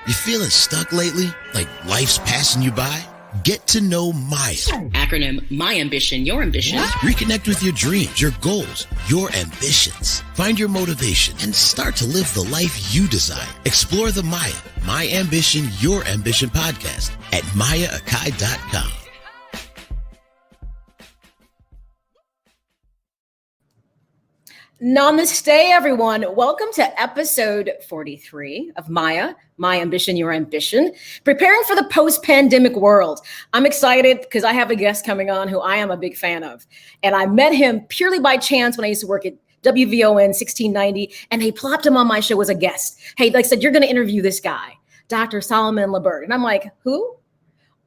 You feeling stuck lately? Like life's passing you by? Get to know M.A.Y.A. Acronym My Ambition, Your Ambition. Reconnect with your dreams, your goals, your ambitions. Find your motivation and start to live the life you desire. Explore the M.A.Y.A, My Ambition, Your Ambition podcast at M.A.Y.A.com. Namaste, everyone. Welcome to episode 43 of M.A.Y.A, My Ambition, Your Ambition, preparing for the post-pandemic world. I'm excited because I have a guest coming on who I am a big fan of. And I met him purely by chance when I used to work at WVON 1690, and they plopped him on my show as a guest. Hey, like I said, you're going to interview this guy, Dr. Solomon Liburd. And I'm like, who?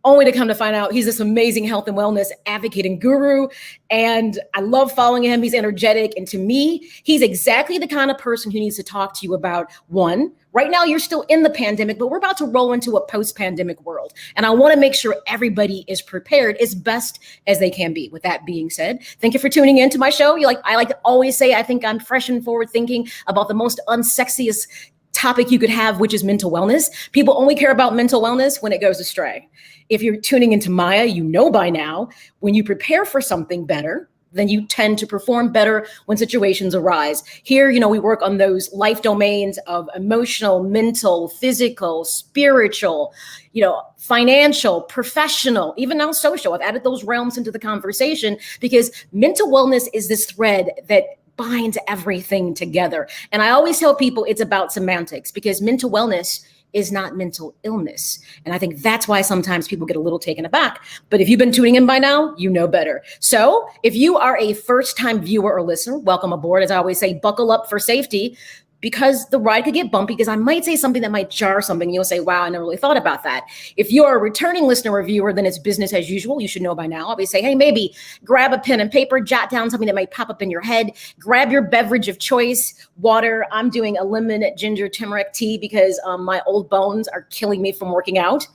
Only to come to find out he's this amazing health and wellness advocate and guru. And I love following him. He's energetic. And to me, he's exactly the kind of person who needs to talk to you about, one, right now you're still in the pandemic, but we're about to roll into a post-pandemic world. And I want to make sure everybody is prepared as best as they can be. With that being said, thank you for tuning in to my show. I like to always say, I think I'm fresh and forward thinking about the most unsexiest topic you could have, which is mental wellness. People only care about mental wellness when it goes astray. If you're tuning into M.A.Y.A, you know by now, when you prepare for something better, then you tend to perform better when situations arise. Here, we work on those life domains of emotional, mental, physical, spiritual, financial, professional, even now social. I've added those realms into the conversation because mental wellness is this thread that binds everything together. And I always tell people it's about semantics because mental wellness is not mental illness. And I think that's why sometimes people get a little taken aback. But if you've been tuning in by now, you know better. So if you are a first-time viewer or listener, welcome aboard. As I always say, buckle up for safety, because the ride could get bumpy, because I might say something that might jar something. You'll say, wow, I never really thought about that. If you're a returning listener or viewer, then it's business as usual. You should know by now. I'll always say, hey, maybe grab a pen and paper, jot down something that might pop up in your head, grab your beverage of choice, water. I'm doing a lemon ginger turmeric tea because my old bones are killing me from working out.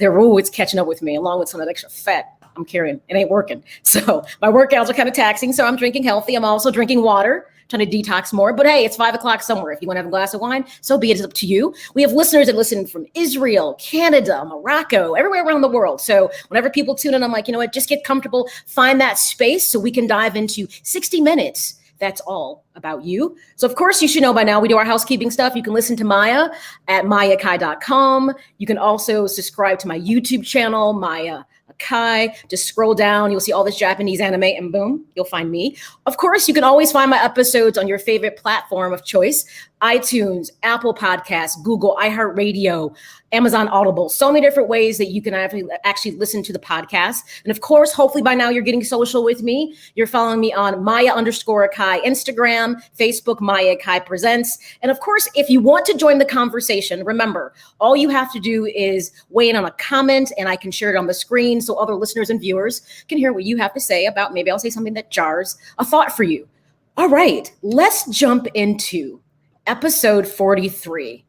It's catching up with me along with some of that extra fat I'm carrying. It ain't working. So my workouts are kind of taxing. So I'm drinking healthy. I'm also drinking water, trying to detox more. But hey, it's 5 o'clock somewhere. If you want to have a glass of wine, so be it. It's up to you. We have listeners that listen from Israel, Canada, Morocco, everywhere around the world. So whenever people tune in, I'm like, you know what, just get comfortable, find that space so we can dive into 60 minutes. That's all about you. So of course you should know by now, we do our housekeeping stuff. You can listen to M.A.Y.A at M.A.Y.A.com. You can also subscribe to my YouTube channel, M.A.Y.A. Kai. Just scroll down, you'll see all this Japanese anime, and boom, you'll find me. Of course, you can always find my episodes on your favorite platform of choice: iTunes, Apple Podcasts, Google, iHeartRadio, Amazon Audible. So many different ways that you can actually listen to the podcast. And of course, hopefully by now you're getting social with me. You're following me on M.A.Y.A_Kai Instagram, Facebook, M.A.Y.A Kai Presents. And of course, if you want to join the conversation, remember, all you have to do is weigh in on a comment and I can share it on the screen so other listeners and viewers can hear what you have to say about, maybe I'll say something that jars a thought for you. All right, let's jump into episode 43,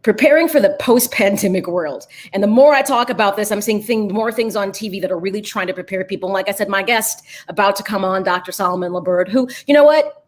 preparing for the post-pandemic world. And the more I talk about this, I'm seeing more things on TV that are really trying to prepare people. And like I said, my guest about to come on, Dr. Solomon Liburd, who, you know what?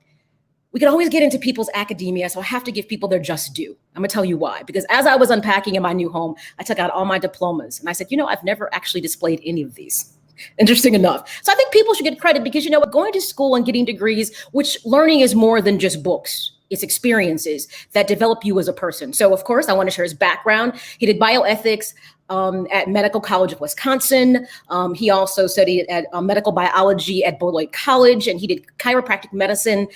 We can always get into people's academia, so I have to give people their just due. I'm gonna tell you why. Because as I was unpacking in my new home, I took out all my diplomas and I said, I've never actually displayed any of these. Interesting enough. So I think people should get credit because, going to school and getting degrees, which learning is more than just books. It's experiences that develop you as a person. So of course, I want to share his background. He did bioethics at Medical College of Wisconsin. He also studied at medical biology at Beloit College, and he did chiropractic medicine,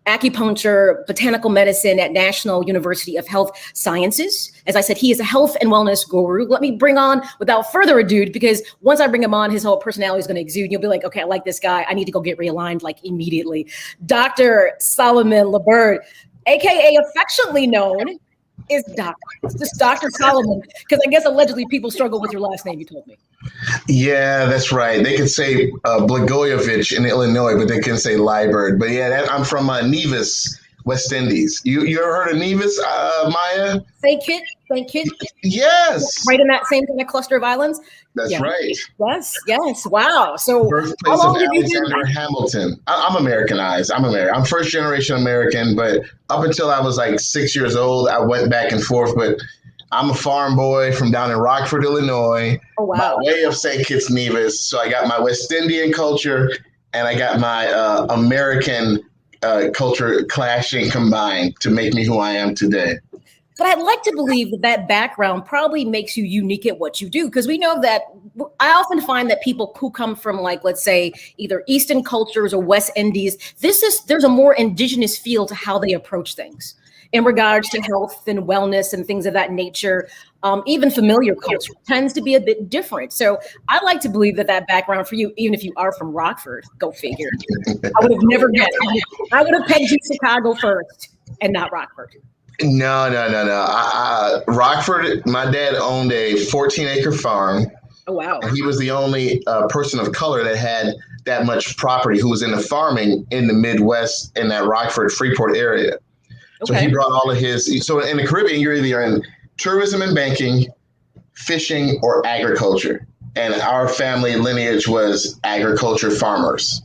acupuncture, botanical medicine at National University of Health Sciences. As I said, he is a health and wellness guru. Let me bring on, without further ado, because once I bring him on, his whole personality is going to exude. You'll be like, okay, I like this guy. I need to go get realigned immediately. Dr. Solomon Liburd, AKA affectionately known is Doctor. It's just Dr. Solomon, because I guess allegedly people struggle with your last name, you told me. Yeah, that's right. They could say Blagojevich in Illinois, but they couldn't say Liburd. But yeah, I'm from Nevis, West Indies. You ever heard of Nevis, M.A.Y.A? St. Kitts? Yes. Right in that same kind of cluster of islands? That's right. Yes. Wow. So birthplace of Alexander Hamilton. I'm Americanized. I'm first generation American, but up until I was 6 years old, I went back and forth. But I'm a farm boy from down in Rockford, Illinois. Oh, wow. By way of St. Kitts Nevis. So I got my West Indian culture and I got my American culture clashing combined to make me who I am today. But I'd like to believe that that background probably makes you unique at what you do, because we know that I often find that people who come from, like, let's say, either Eastern cultures or West Indies, there's a more indigenous feel to how they approach things in regards to health and wellness and things of that nature. Even familiar culture tends to be a bit different. So I like to believe that that background for you, even if you are from Rockford, go figure. I would have never guessed. I would have pegged you Chicago first and not Rockford. No. Rockford, my dad owned a 14-acre farm. Oh, wow. And he was the only person of color that had that much property who was into farming in the Midwest in that Rockford, Freeport area. So he brought all of his. So in the Caribbean, you're either in tourism and banking, fishing, or agriculture. And our family lineage was agriculture farmers.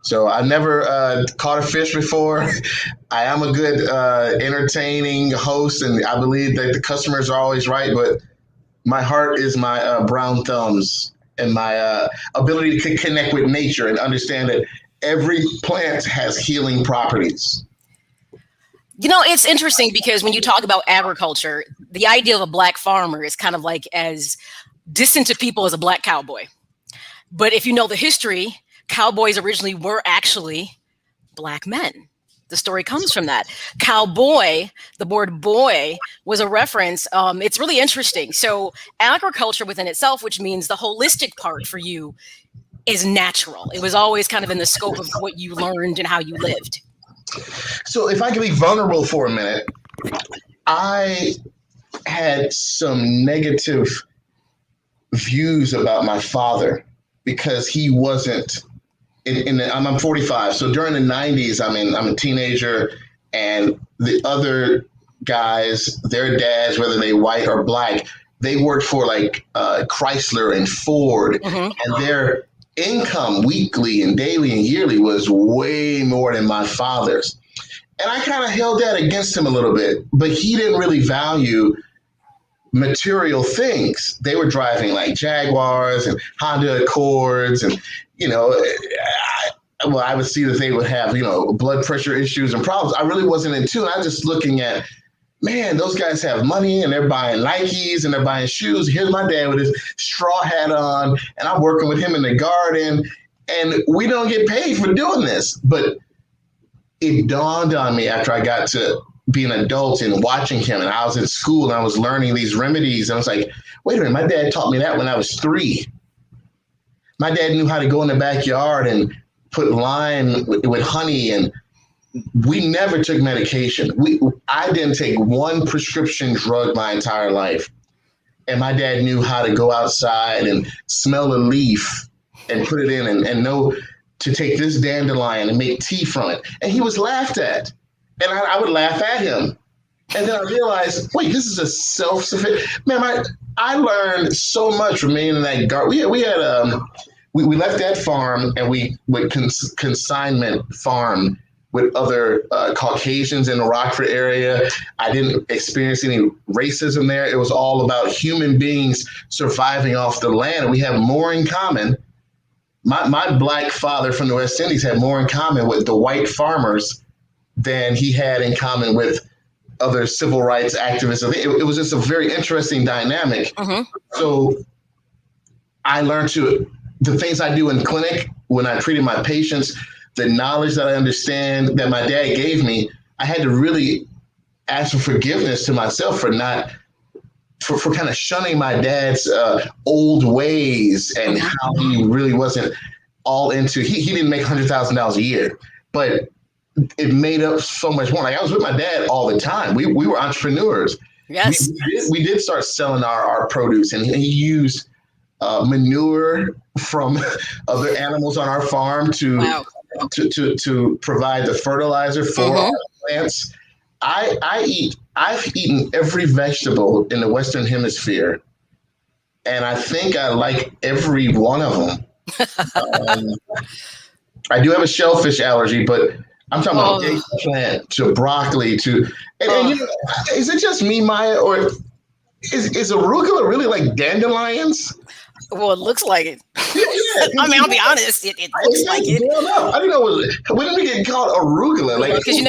So I never caught a fish before. I am a good entertaining host, and I believe that the customers are always right. But my heart is my brown thumbs and my ability to connect with nature and understand that every plant has healing properties. You know, it's interesting because when you talk about agriculture, the idea of a black farmer is kind of like as distant to people as a black cowboy. But if you know the history, cowboys originally were actually black men. The story comes from that. Cowboy, the word boy, was a reference. It's really interesting. So agriculture within itself, which means the holistic part for you, is natural. It was always kind of in the scope of what you learned and how you lived. So if I can be vulnerable for a minute, I had some negative views about my father because he wasn't I'm 45. So during the 90s, I'm a teenager, and the other guys, their dads, whether they white or black, they worked for like Chrysler and Ford, and their income weekly and daily and yearly was way more than my father's. And I kind of held that against him a little bit, but he didn't really value material things. They were driving like Jaguars and Honda Accords, and I would see that they would have, blood pressure issues and problems. I really wasn't in tune. I was just looking at, man, those guys have money and they're buying Nikes and they're buying shoes. Here's my dad with his straw hat on, and I'm working with him in the garden, and we don't get paid for doing this. But it dawned on me after I got to be an adult and watching him, and I was in school and I was learning these remedies. And I was like, wait a minute, my dad taught me that when I was 3. My dad knew how to go in the backyard and put lime with honey, and we never took medication. I didn't take one prescription drug my entire life. And my dad knew how to go outside and smell a leaf and put it in and know to take this dandelion and make tea from it. And he was laughed at. And I would laugh at him. And then I realized, wait, this is a self-sufficient. Man, I learned so much from being in that garden. We left that farm and we went consignment farm with other Caucasians in the Rockford area. I didn't experience any racism there. It was all about human beings surviving off the land. And we have more in common. My black father from the West Indies had more in common with the white farmers than he had in common with other civil rights activists. It was just a very interesting dynamic. So I learned the things I do in clinic when I treated my patients, the knowledge that I understand that my dad gave me, I had to really ask for forgiveness to myself for for kind of shunning my dad's old ways and how he really wasn't all into, he didn't make $100,000 a year, but it made up so much more. Like I was with my dad all the time. We were entrepreneurs. Yes. We did start selling our produce, and he used manure from other animals on our farm to provide the fertilizer for our plants. I've eaten every vegetable in the Western Hemisphere, and I think I like every one of them. I do have a shellfish allergy, but I'm talking about eggplant to broccoli to. And is it just me, Maya, or Is arugula really like dandelions? Well, it looks like it. Yeah, I mean, I'll be honest. It looks like it. I didn't know. When did we get called arugula? Like, Because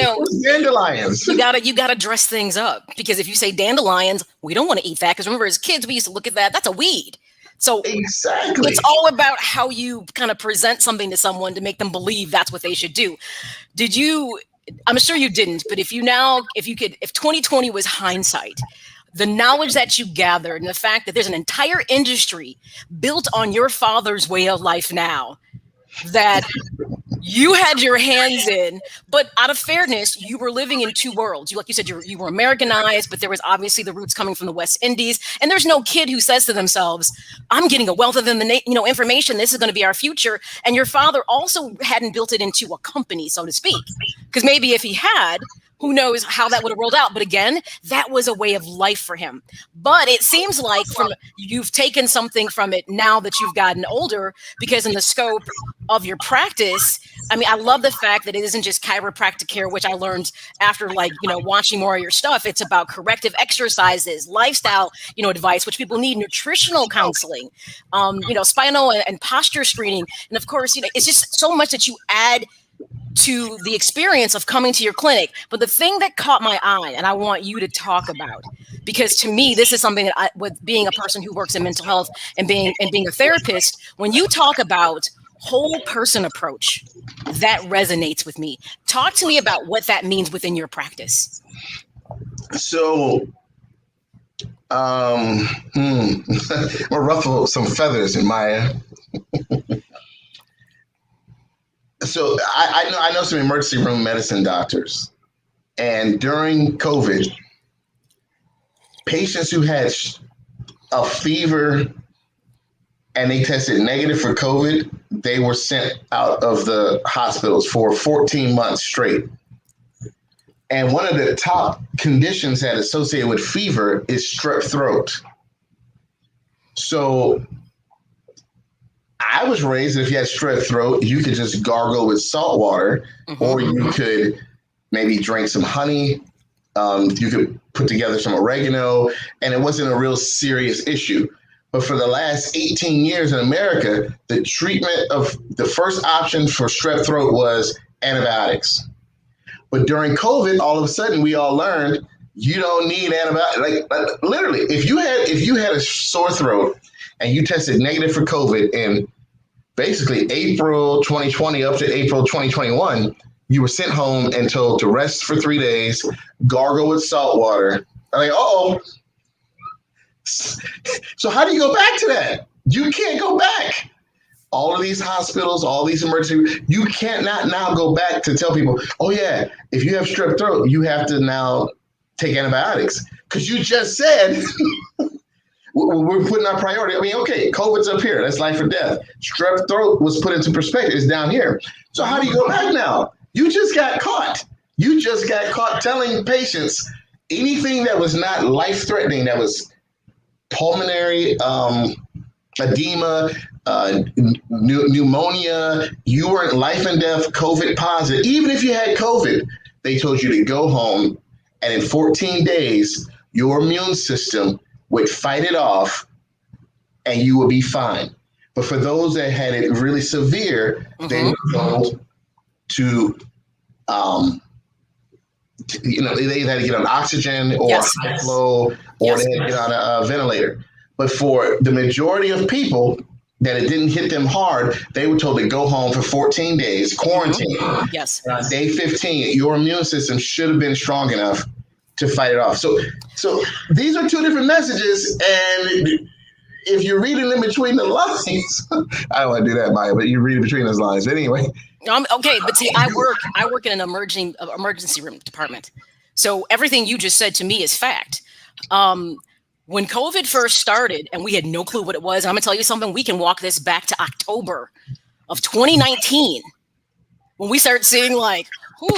dandelions. You gotta dress things up. Because if you say dandelions, we don't want to eat that. Because remember, as kids, we used to look at that. That's a weed. So exactly, it's all about how you kind of present something to someone to make them believe that's what they should do. Did you? I'm sure you didn't. But if 2020 was hindsight, the knowledge that you gathered and the fact that there's an entire industry built on your father's way of life now that you had your hands in, but out of fairness, you were living in two worlds. Like you said, you were Americanized, but there was obviously the roots coming from the West Indies. And there's no kid who says to themselves, I'm getting a wealth of information. This is going to be our future. And your father also hadn't built it into a company, so to speak, because maybe if he had, who knows how that would have rolled out. But again, that was a way of life for him. But it seems like you've taken something from it now that you've gotten older, because in the scope of your practice, I mean, I love the fact that it isn't just chiropractic care, which I learned after watching more of your stuff. It's about corrective exercises, lifestyle, advice, which people need, nutritional counseling, spinal and posture screening. And of course, it's just so much that you add to the experience of coming to your clinic. But the thing that caught my eye, and I want you to talk about, because to me, this is something that with being a person who works in mental health and being a therapist, when you talk about whole person approach, that resonates with me. Talk to me about what that means within your practice. So, I'm gonna ruffle some feathers in Maya. So I know some emergency room medicine doctors, and during COVID, patients who had a fever and they tested negative for COVID, they were sent out of the hospitals for 14 months straight. And one of the top conditions that associated with fever is strep throat. So I was raised that if you had strep throat, you could just gargle with salt water, or you could maybe drink some honey. You could put together some oregano, and it wasn't a real serious issue. But for the last 18 years in America, the first option for strep throat was antibiotics. But during COVID, all of a sudden, we all learned you don't need antibiotics. Like literally, if you had a sore throat and you tested negative for COVID in basically April 2020 up to April 2021, you were sent home and told to rest for 3 days, gargle with salt water. I'm like, oh. So how do you go back to that? You can't go back. All of these hospitals, all these emergency, you can't not now go back to tell people, oh yeah, if you have strep throat, you have to now take antibiotics. Because you just said we're putting our priority. I mean, okay, COVID's up here. That's life or death. Strep throat was put into perspective. It's down here. So how do you go back now? You just got caught. You just got caught telling patients anything that was not life-threatening, that was pulmonary edema, pneumonia, you weren't life and death COVID positive. Even if you had COVID, they told you to go home, and in 14 days, your immune system would fight it off and you would be fine. But for those that had it really severe, they were told to, they had to get on oxygen or high flow, or they had to get on a ventilator. But for the majority of people that it didn't hit them hard, they were told to go home for 14 days, quarantine. Yes. On day 15, your immune system should have been strong enough to fight it off. So these are two different messages, and if you're reading in between the lines, I don't want to do that, Maya, but you read between those lines anyway. Okay, but see, I work in an emergency room department, so everything you just said to me is fact. When COVID first started and we had no clue what it was, I'm gonna tell you something, we can walk this back to October of 2019 when we started seeing like,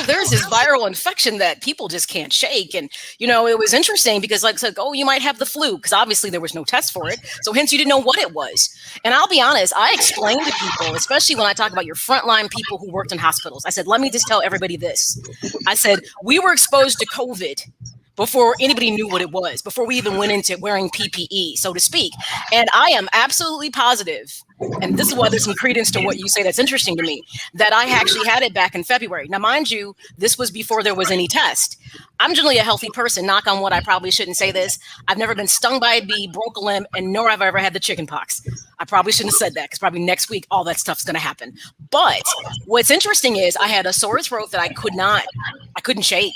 there's this viral infection that people just can't shake. And, it was interesting because like, it's like, you might have the flu, because obviously there was no test for it. So hence you didn't know what it was. And I'll be honest, I explained to people, especially when I talk about your frontline people who worked in hospitals, I said, let me just tell everybody this. I said, we were exposed to COVID before anybody knew what it was, before we even went into wearing PPE, so to speak. And I am absolutely positive, and this is why there's some credence to what you say that's interesting to me, that I actually had it back in February. Now, mind you, this was before there was any test. I'm generally a healthy person, knock on wood. I probably shouldn't say this. I've never been stung by a bee, broke a limb, and nor have I ever had the chicken pox. I probably shouldn't have said that because probably next week, all that stuff's going to happen. But what's interesting is I had a sore throat that I couldn't shake.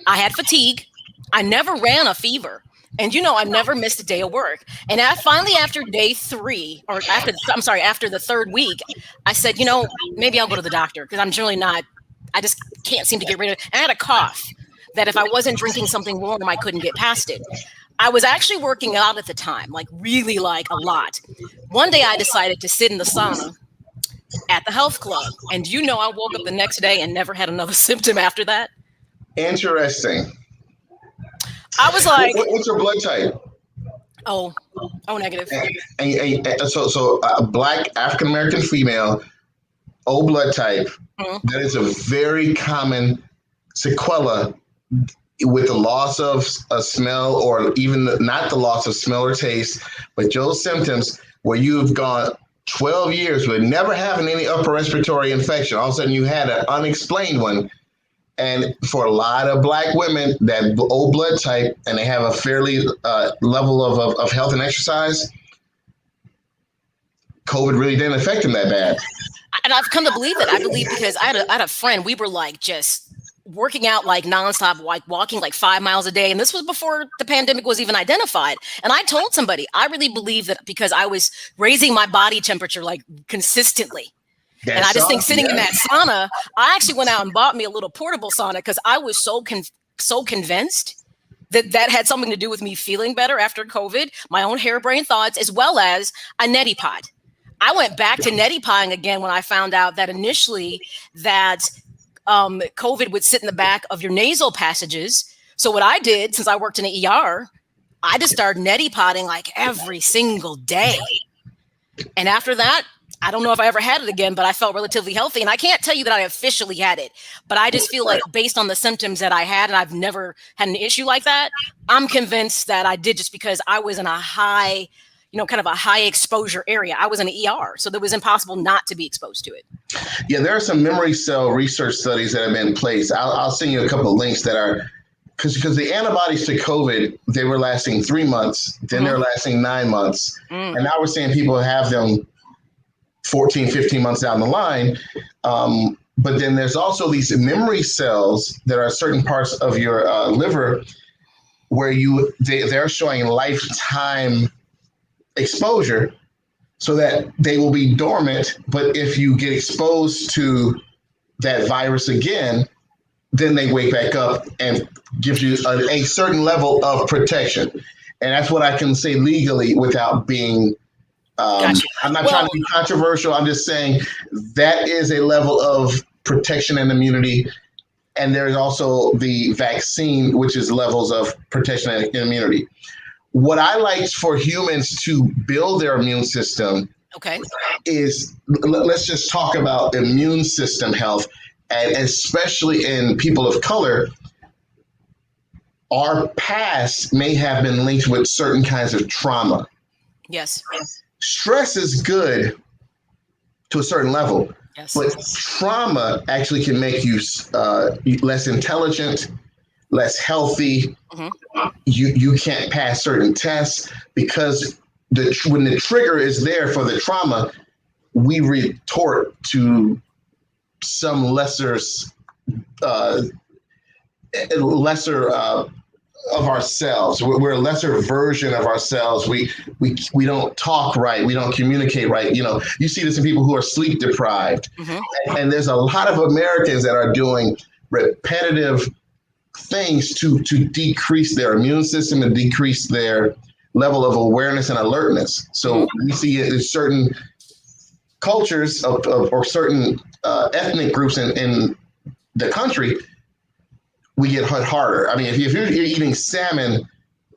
I had fatigue. I never ran a fever. And I never missed a day of work. And finally, after day 3, or after the third week, I said, maybe I'll go to the doctor because I'm generally not, I just can't seem to get rid of it. And I had a cough that if I wasn't drinking something warm, I couldn't get past it. I was actually working out at the time, really a lot. One day I decided to sit in the sauna at the health club. And I woke up the next day and never had another symptom after that. Interesting. I was like, what's your blood type? Oh, negative. So a Black African-American female, O blood type, that is a very common sequela with the loss of a smell, or even not the loss of smell or taste, but those symptoms where you've gone 12 years with never having any upper respiratory infection. All of a sudden you had an unexplained one. And for a lot of Black women, that O blood type, and they have a fairly level of health and exercise, COVID really didn't affect them that bad. And I've come to believe that. I believe because I had a friend, we were just working out nonstop, walking 5 miles a day. And this was before the pandemic was even identified. And I told somebody, I really believe that because I was raising my body temperature consistently. And I just think sitting in that sauna, I actually went out and bought me a little portable sauna because I was so convinced that had something to do with me feeling better after COVID, my own harebrained thoughts, as well as a neti pot. I went back to neti potting again when I found out that initially that COVID would sit in the back of your nasal passages. So what I did, since I worked in an ER, I just started neti potting every single day. And after that, I don't know if I ever had it again, but I felt relatively healthy. And I can't tell you that I officially had it, but I just feel based on the symptoms that I had, and I've never had an issue like that, I'm convinced that I did just because I was in a high, kind of a high exposure area. I was in an ER, so it was impossible not to be exposed to it. Yeah, there are some memory cell research studies that have been in place. I'll send you a couple of links that are, because the antibodies to COVID, they were lasting 3 months, then they're lasting 9 months. And now we're seeing people have them 14, 15 months down the line. But then there's also these memory cells that are certain parts of your liver where they're showing lifetime exposure so that they will be dormant. But if you get exposed to that virus again, then they wake back up and gives you a certain level of protection. And that's what I can say legally without being Gotcha. I'm not trying to be controversial. I'm just saying that is a level of protection and immunity. And there's also the vaccine, which is levels of protection and immunity. What I like for humans to build their immune system is, let's just talk about immune system health, and especially in people of color. Our past may have been linked with certain kinds of trauma. Yes. Stress is good to a certain level, but trauma actually can make you less intelligent, less healthy. You can't pass certain tests because when the trigger is there for the trauma, we retort to some lesser of ourselves. We're a lesser version of ourselves. We don't talk right. We don't communicate right. You see this in people who are sleep deprived. And there's a lot of Americans that are doing repetitive things to decrease their immune system and decrease their level of awareness and alertness. So we see it in certain cultures or certain ethnic groups in the country, we get hit harder. I mean, if you're eating salmon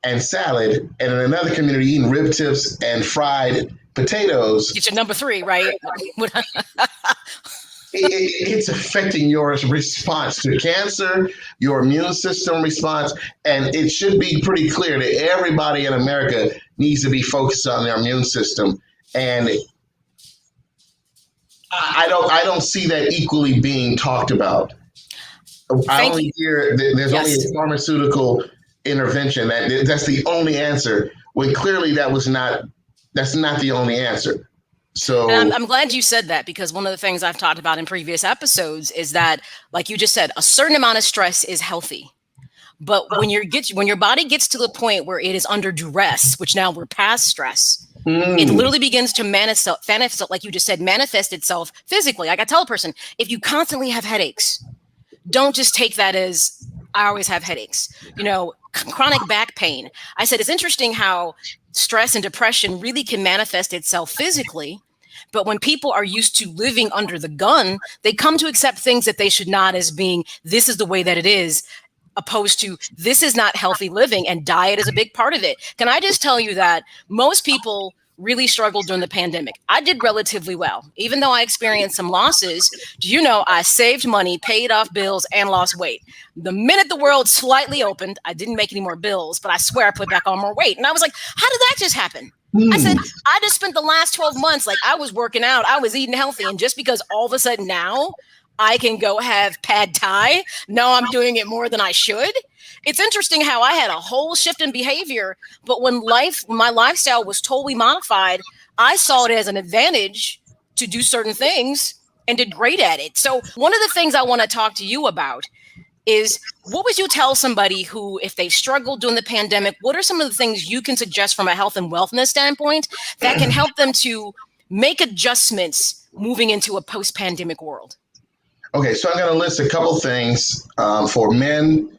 and salad, and in another community eating rib tips and fried potatoes, get your number 3, right? It's affecting your response to cancer, your immune system response, and it should be pretty clear that everybody in America needs to be focused on their immune system. And I don't see that equally being talked about. I only hear there's only a pharmaceutical intervention that's the only answer, when clearly that's not the only answer. So and I'm glad you said that, because one of the things I've talked about in previous episodes is that, like you just said, a certain amount of stress is healthy. But when your body gets to the point where it is under duress, which now we're past stress, it literally begins to manifest, like you just said, manifest itself physically. Like I tell a person, if you constantly have headaches, don't just take that as I always have headaches. Chronic back pain. I said, it's interesting how stress and depression really can manifest itself physically. But when people are used to living under the gun, they come to accept things that they should not, as being, this is the way that it is, opposed to, this is not healthy living, and diet is a big part of it. Can I just tell you that most people really struggled during the pandemic? I did relatively well, even though I experienced some losses. Do you know I saved money, paid off bills, and lost weight? The minute the world slightly opened, I didn't make any more bills, but I swear I put back on more weight. And I was like, how did that just happen? I said, I just spent the last 12 months, like, I was working out, I was eating healthy. And just because all of a sudden now I can go have pad thai, no, I'm doing it more than I should. It's interesting how I had a whole shift in behavior, but when my lifestyle was totally modified, I saw it as an advantage to do certain things and did great at it. So one of the things I want to talk to you about is, what would you tell somebody who, if they struggled during the pandemic, what are some of the things you can suggest from a health and wellness standpoint that can help them to make adjustments moving into a post-pandemic world? Okay, so I'm going to list a couple things for men,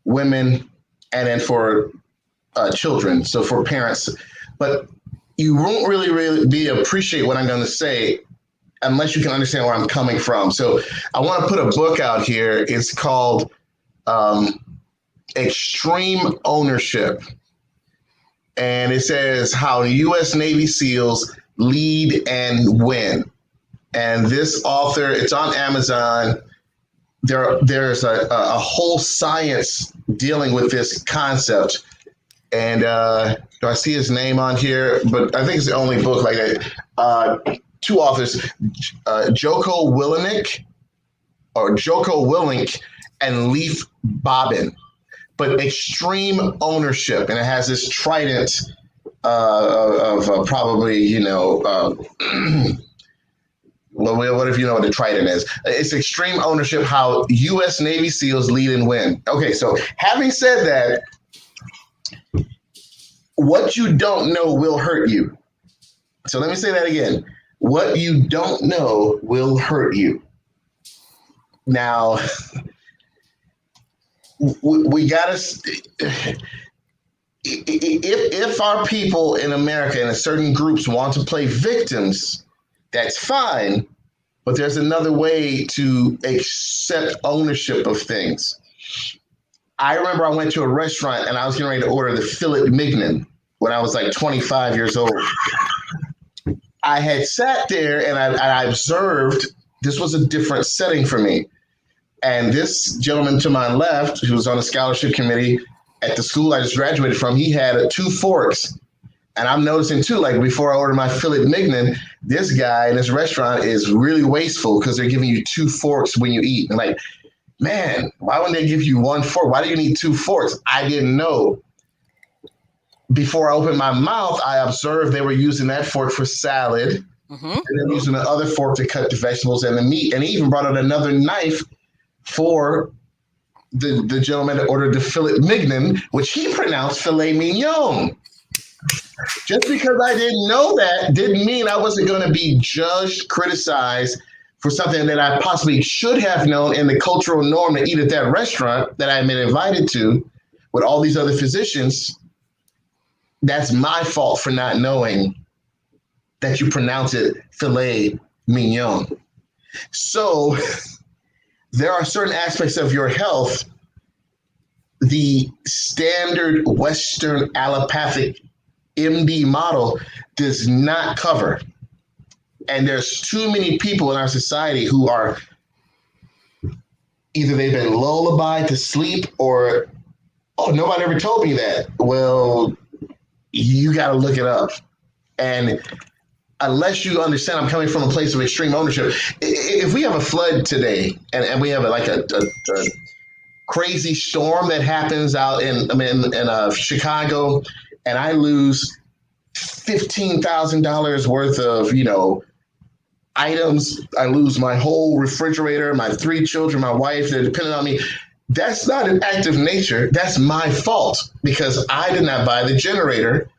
women, and then for children, so for parents. But you won't really appreciate what I'm going to say unless you can understand where I'm coming from. So I want to put a book out here. It's called Extreme Ownership. And it says how U.S. Navy SEALs lead and win. And this author, it's on Amazon. There's a whole science dealing with this concept. And do I see his name on here? But I think it's the only book like that. Two authors, Joko Willink and Leif Bobbin. But Extreme Ownership, and it has this trident of probably, well, what if you know what the trident is? It's Extreme Ownership, how U.S. Navy SEALs lead and win. Okay, so having said that, what you don't know will hurt you. So let me say that again. What you don't know will hurt you. Now, we got to, if our people in America and certain groups want to play victims, that's fine, but there's another way to accept ownership of things. I remember I went to a restaurant and I was getting ready to order the filet mignon when I was like 25 years old. I had sat there and I observed this was a different setting for me. And this gentleman to my left, who was on the scholarship committee at the school I just graduated from, he had 2 forks. And I'm noticing too, like before I order my filet mignon, this guy in this restaurant is really wasteful because they're giving you 2 forks when you eat. And like, man, why wouldn't they give you 1 fork? Why do you need 2 forks? I didn't know. Before I opened my mouth, I observed they were using that fork for salad. Mm-hmm. And then using the other fork to cut the vegetables and the meat. And he even brought out another knife for the gentleman that ordered the filet mignon, which he pronounced filet mignon. Just because I didn't know that didn't mean I wasn't going to be judged, criticized for something that I possibly should have known in the cultural norm to eat at that restaurant that I've been invited to with all these other physicians. That's my fault for not knowing that you pronounce it filet mignon. So there are certain aspects of your health the standard Western allopathic MD model does not cover. And there's too many people in our society who are either they've been lullabied to sleep or, oh, nobody ever told me that. Well, you got to look it up. And unless you understand, I'm coming from a place of extreme ownership. If we have a flood today and we have a crazy storm that happens out in Chicago, and I lose $15,000 worth of, items. I lose my whole refrigerator, my 3 children, my wife, they're dependent on me. That's not an act of nature. That's my fault because I did not buy the generator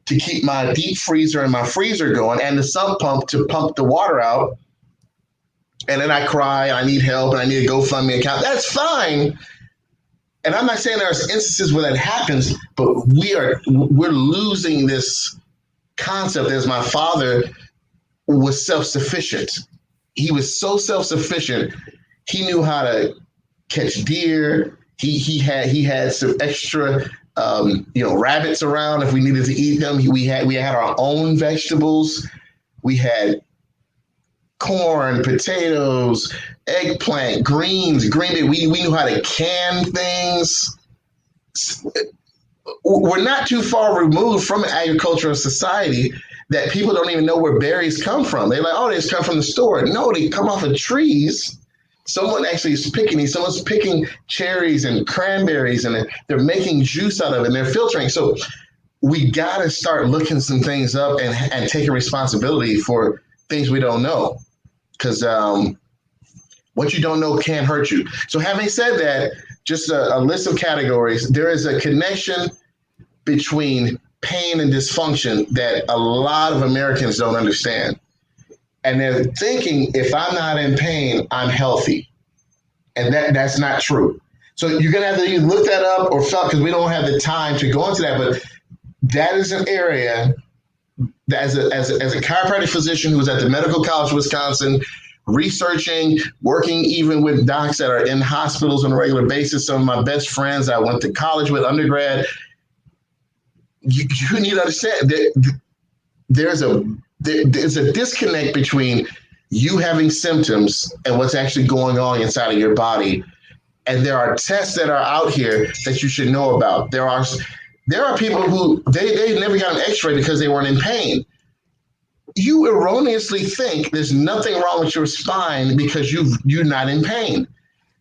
to keep my deep freezer and my freezer going and the sump pump to pump the water out. And then I cry, I need help, and I need a GoFundMe account. That's fine. And I'm not saying there's instances where that happens, but we're losing this concept as my father was self-sufficient. He was so self-sufficient. He knew how to catch deer. He had some extra rabbits around if we needed to eat them. We had our own vegetables. We had corn, potatoes, eggplant, greens, green bean. We knew how to can things. We're not too far removed from an agricultural society that people don't even know where berries come from. They're like, oh, they just come from the store. No, they come off of trees. Someone actually is picking these. Someone's picking cherries and cranberries, and they're making juice out of it, and they're filtering. So we got to start looking some things up and taking responsibility for things we don't know, because what you don't know can hurt you. So having said that, just a list of categories. There is a connection between pain and dysfunction that a lot of Americans don't understand. And they're thinking, if I'm not in pain, I'm healthy. And that's not true. So you're going to have to either look that up or felt, because we don't have the time to go into that. But that is an area that as a chiropractic physician who was at the Medical College of Wisconsin, researching, working even with docs that are in hospitals on a regular basis. Some of my best friends I went to college with, undergrad. You need to understand that there's a disconnect between you having symptoms and what's actually going on inside of your body. And there are tests that are out here that you should know about. There are people who they never got an x-ray because they weren't in pain. You erroneously think there's nothing wrong with your spine because you're not in pain.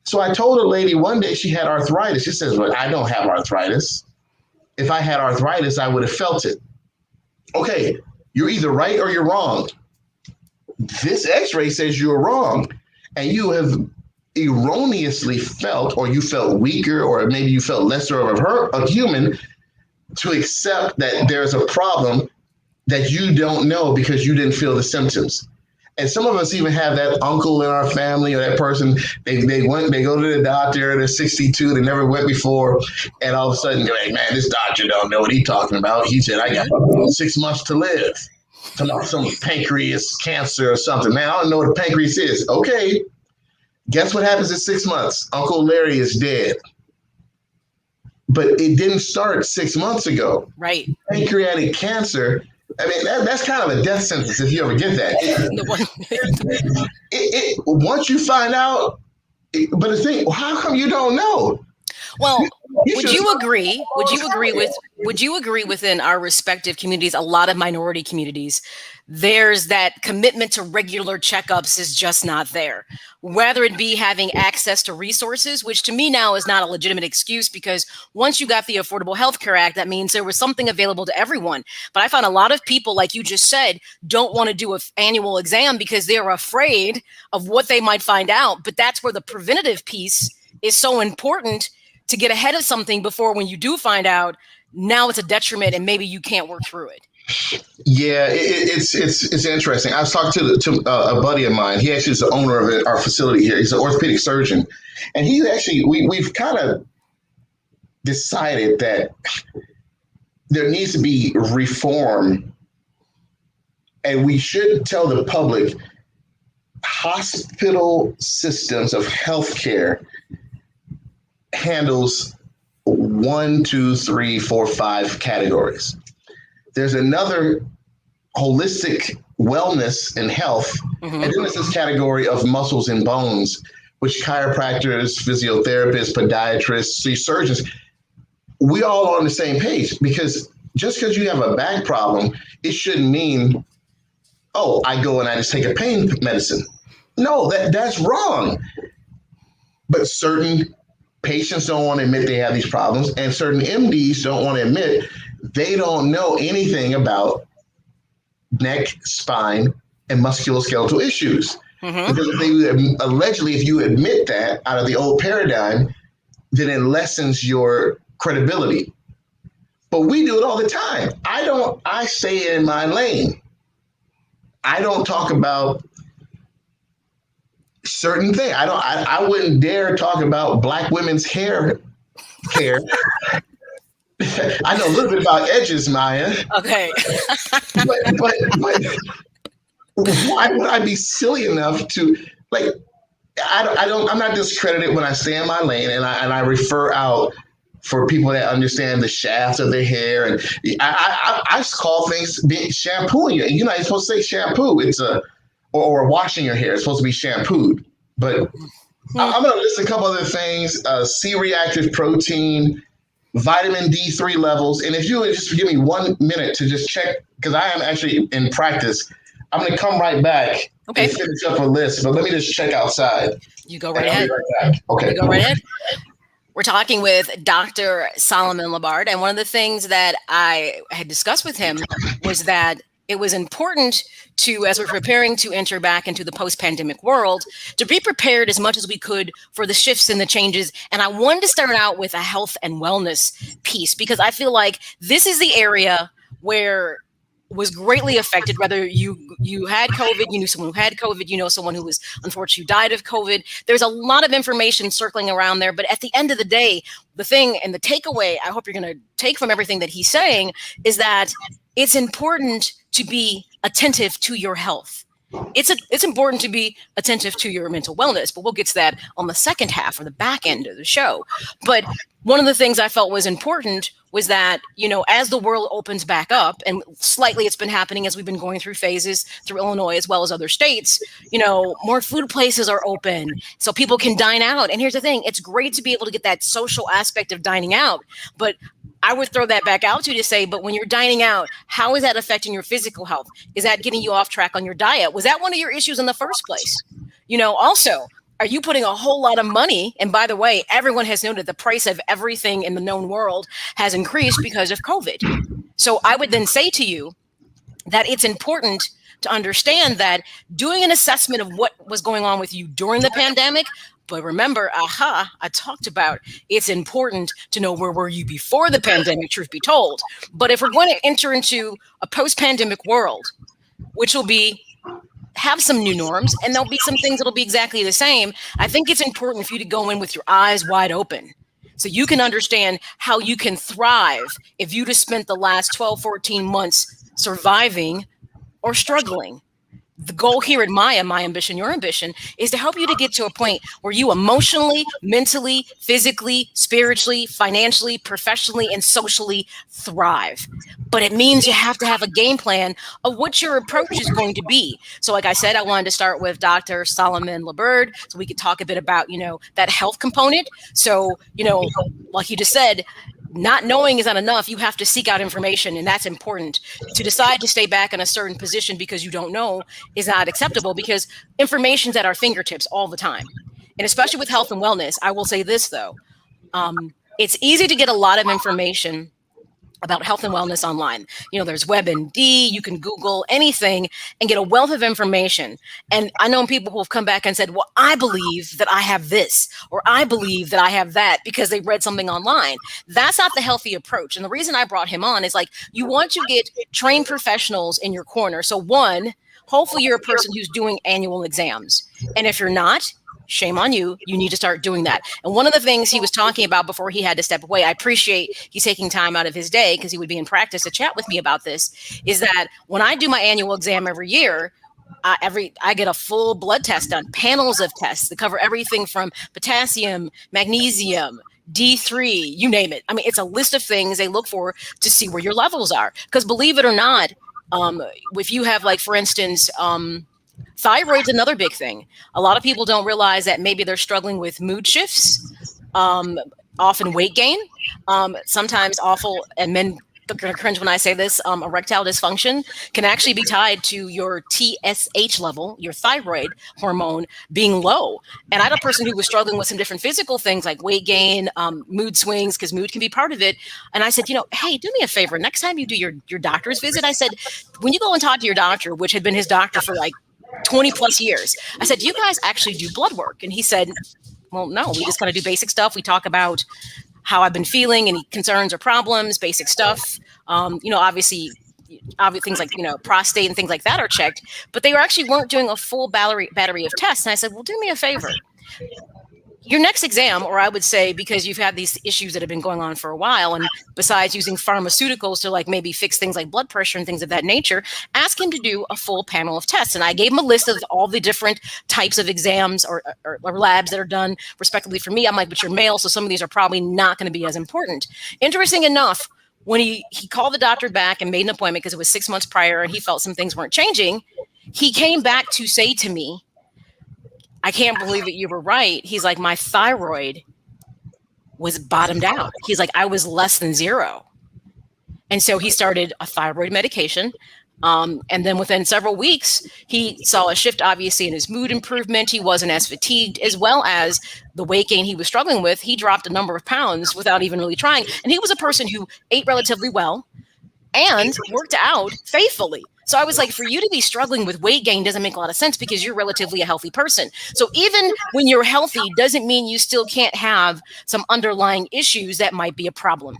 So I told a lady one day she had arthritis. She says, well, I don't have arthritis. If I had arthritis, I would have felt it. Okay, you're either right or you're wrong. This x-ray says you're wrong, and you have erroneously felt, or you felt weaker, or maybe you felt lesser of a human, to accept that there's a problem that you don't know because you didn't feel the symptoms. And some of us even have that uncle in our family or that person, they go to the doctor, they're 62, they never went before, and all of a sudden they're like, man, this doctor don't know what he's talking about. He said, I got 6 months to live. Some pancreas cancer or something. Man, I don't know what a pancreas is. Okay, guess what happens in 6 months? Uncle Larry is dead. But it didn't start 6 months ago. Right. Pancreatic cancer, I mean, that's kind of a death sentence if you ever get that. Once you find out, but the thing, how come you don't know? Well, would you agree within our respective communities, a lot of minority communities, there's that commitment to regular checkups is just not there, whether it be having access to resources, which to me now is not a legitimate excuse, because once you got the Affordable Health Care Act, that means there was something available to everyone. But I found a lot of people, like you just said, don't want to do an annual exam because they're afraid of what they might find out. But that's where the preventative piece is so important, to get ahead of something before when you do find out, now it's a detriment and maybe you can't work through it. Yeah, it's interesting. I was talking to a buddy of mine. He actually is the owner of our facility here. He's an orthopedic surgeon. And he's actually, we've kind of decided that there needs to be reform, and we should tell the public hospital systems of healthcare handles 1, 2, 3, 4, 5 categories. There's another holistic wellness and health. And then there's this category of muscles and bones, which chiropractors, physiotherapists, podiatrists, surgeons, we all are on the same page, because just because you have a back problem, it shouldn't mean, oh, I go and I just take a pain medicine. No, that's wrong. But certain patients don't want to admit they have these problems, and certain MDs don't want to admit they don't know anything about neck, spine, and musculoskeletal issues. Because if you admit that out of the old paradigm, then it lessens your credibility. But we do it all the time. I stay in my lane. I don't talk about certain things. I wouldn't dare talk about Black women's hair care. I know a little bit about edges, Maya. Okay. but why would I be silly enough to, like, I'm not discredited when I stay in my lane and I refer out for people that understand the shafts of their hair. And I call things shampooing. You're not supposed to say shampoo. Or washing your hair. It's supposed to be shampooed. But I'm going to list a couple other things. C-reactive protein, vitamin D3 levels. And if you would just give me 1 minute to just check, because I am actually in practice, I'm going to come right back and finish up a list. But let me just check outside. You go right ahead. Okay. You go right ahead. We're talking with Dr. Solomon Liburd. And one of the things that I had discussed with him was that it was important to, as we're preparing to enter back into the post-pandemic world, to be prepared as much as we could for the shifts and the changes. And I wanted to start out with a health and wellness piece, because I feel like this is the area where was greatly affected, whether you had COVID, you knew someone who had COVID, you know someone who was unfortunately died of COVID. There's a lot of information circling around there. But at the end of the day, the thing and the takeaway I hope you're going to take from everything that he's saying is that it's important to be attentive to your health. It's important to be attentive to your mental wellness, but we'll get to that on the second half or the back end of the show. But one of the things I felt was important was that, as the world opens back up, and slightly it's been happening as we've been going through phases through Illinois as well as other states, more food places are open so people can dine out. And here's the thing, it's great to be able to get that social aspect of dining out, but I would throw that back out to you to say, but when you're dining out, how is that affecting your physical health? Is that getting you off track on your diet? Was that one of your issues in the first place? Also, are you putting a whole lot of money? And by the way, everyone has noted the price of everything in the known world has increased because of COVID. So I would then say to you that it's important to understand that doing an assessment of what was going on with you during the pandemic. But remember, I talked about it's important to know where were you before the pandemic, truth be told. But if we're going to enter into a post-pandemic world, which will have some new norms, and there'll be some things that'll be exactly the same, I think it's important for you to go in with your eyes wide open so you can understand how you can thrive if you just spent the last 12, 14 months surviving or struggling. The goal here at M.A.Y.A, My Ambition, Your Ambition, is to help you to get to a point where you emotionally, mentally, physically, spiritually, financially, professionally, and socially thrive. But it means you have to have a game plan of what your approach is going to be. So like I said, I wanted to start with Dr. Solomon Liburd so we could talk a bit about, that health component. So, like you just said, not knowing is not enough. You have to seek out information, and that's important. To decide to stay back in a certain position because you don't know is not acceptable, because information's at our fingertips all the time. And especially with health and wellness, I will say this though, it's easy to get a lot of information about health and wellness online. There's WebMD, you can Google anything and get a wealth of information. And I know people who have come back and said, well, I believe that I have this, or I believe that I have that because they read something online. That's not the healthy approach. And the reason I brought him on is you want to get trained professionals in your corner. So one, hopefully you're a person who's doing annual exams. And if you're not, shame on you. You need to start doing that. And one of the things he was talking about before he had to step away, I appreciate he's taking time out of his day because he would be in practice to chat with me about this, is that when I do my annual exam every year, I get a full blood test done, panels of tests that cover everything from potassium, magnesium, D3, you name it. I mean, it's a list of things they look for to see where your levels are. Because believe it or not, If you have, like, for instance, thyroid's another big thing. A lot of people don't realize that maybe they're struggling with mood shifts, often weight gain, sometimes awful, and men are going to cringe when I say this, erectile dysfunction can actually be tied to your TSH level, your thyroid hormone, being low. And I had a person who was struggling with some different physical things like weight gain, mood swings, because mood can be part of it. And I said, hey, do me a favor. Next time you do your doctor's visit, I said, when you go and talk to your doctor, which had been his doctor for like 20 plus years, I said, do you guys actually do blood work? And he said, well, no, we just kind of do basic stuff. We talk about how I've been feeling, any concerns or problems, basic stuff. Obviously things like, prostate and things like that are checked, but they actually weren't doing a full battery of tests. And I said, well, do me a favor. Your next exam, or I would say, because you've had these issues that have been going on for a while, and besides using pharmaceuticals to like maybe fix things like blood pressure and things of that nature, ask him to do a full panel of tests. And I gave him a list of all the different types of exams or labs that are done respectively for me. I'm like, but you're male, so some of these are probably not going to be as important. Interesting enough, when he called the doctor back and made an appointment because it was 6 months prior and he felt some things weren't changing, he came back to say to me, I can't believe that you were right. He's like, my thyroid was bottomed out. He's like, I was less than 0. And so he started a thyroid medication. And then within several weeks, he saw a shift, obviously, in his mood improvement. He wasn't as fatigued, as well as the weight gain he was struggling with. He dropped a number of pounds without even really trying. And he was a person who ate relatively well and worked out faithfully. So I was like, for you to be struggling with weight gain doesn't make a lot of sense because you're relatively a healthy person. So even when you're healthy doesn't mean you still can't have some underlying issues that might be a problem.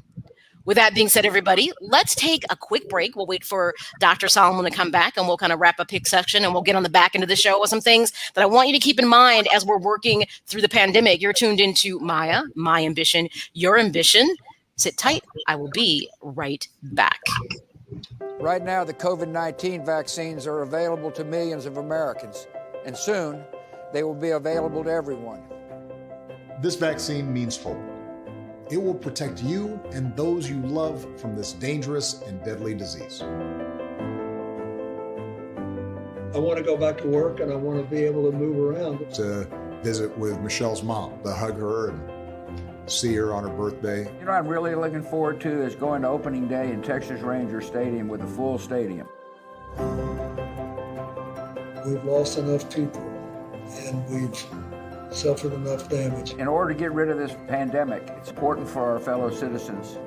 With that being said, everybody, let's take a quick break. We'll wait for Dr. Solomon to come back and we'll kind of wrap up his section and we'll get on the back end of the show with some things that I want you to keep in mind as we're working through the pandemic. You're tuned into M.A.Y.A, My Ambition, Your Ambition. Sit tight. I will be right back. Right now, the COVID-19 vaccines are available to millions of Americans, and soon they will be available to everyone. This vaccine means hope. It will protect you and those you love from this dangerous and deadly disease. I want to go back to work and I want to be able to move around. To visit with Michelle's mom, to hug her and see her on her birthday. You know what I'm really looking forward to is going to opening day in Texas Ranger Stadium with a full stadium. We've lost enough people and we've suffered enough damage. In order to get rid of this pandemic, it's important for our fellow citizens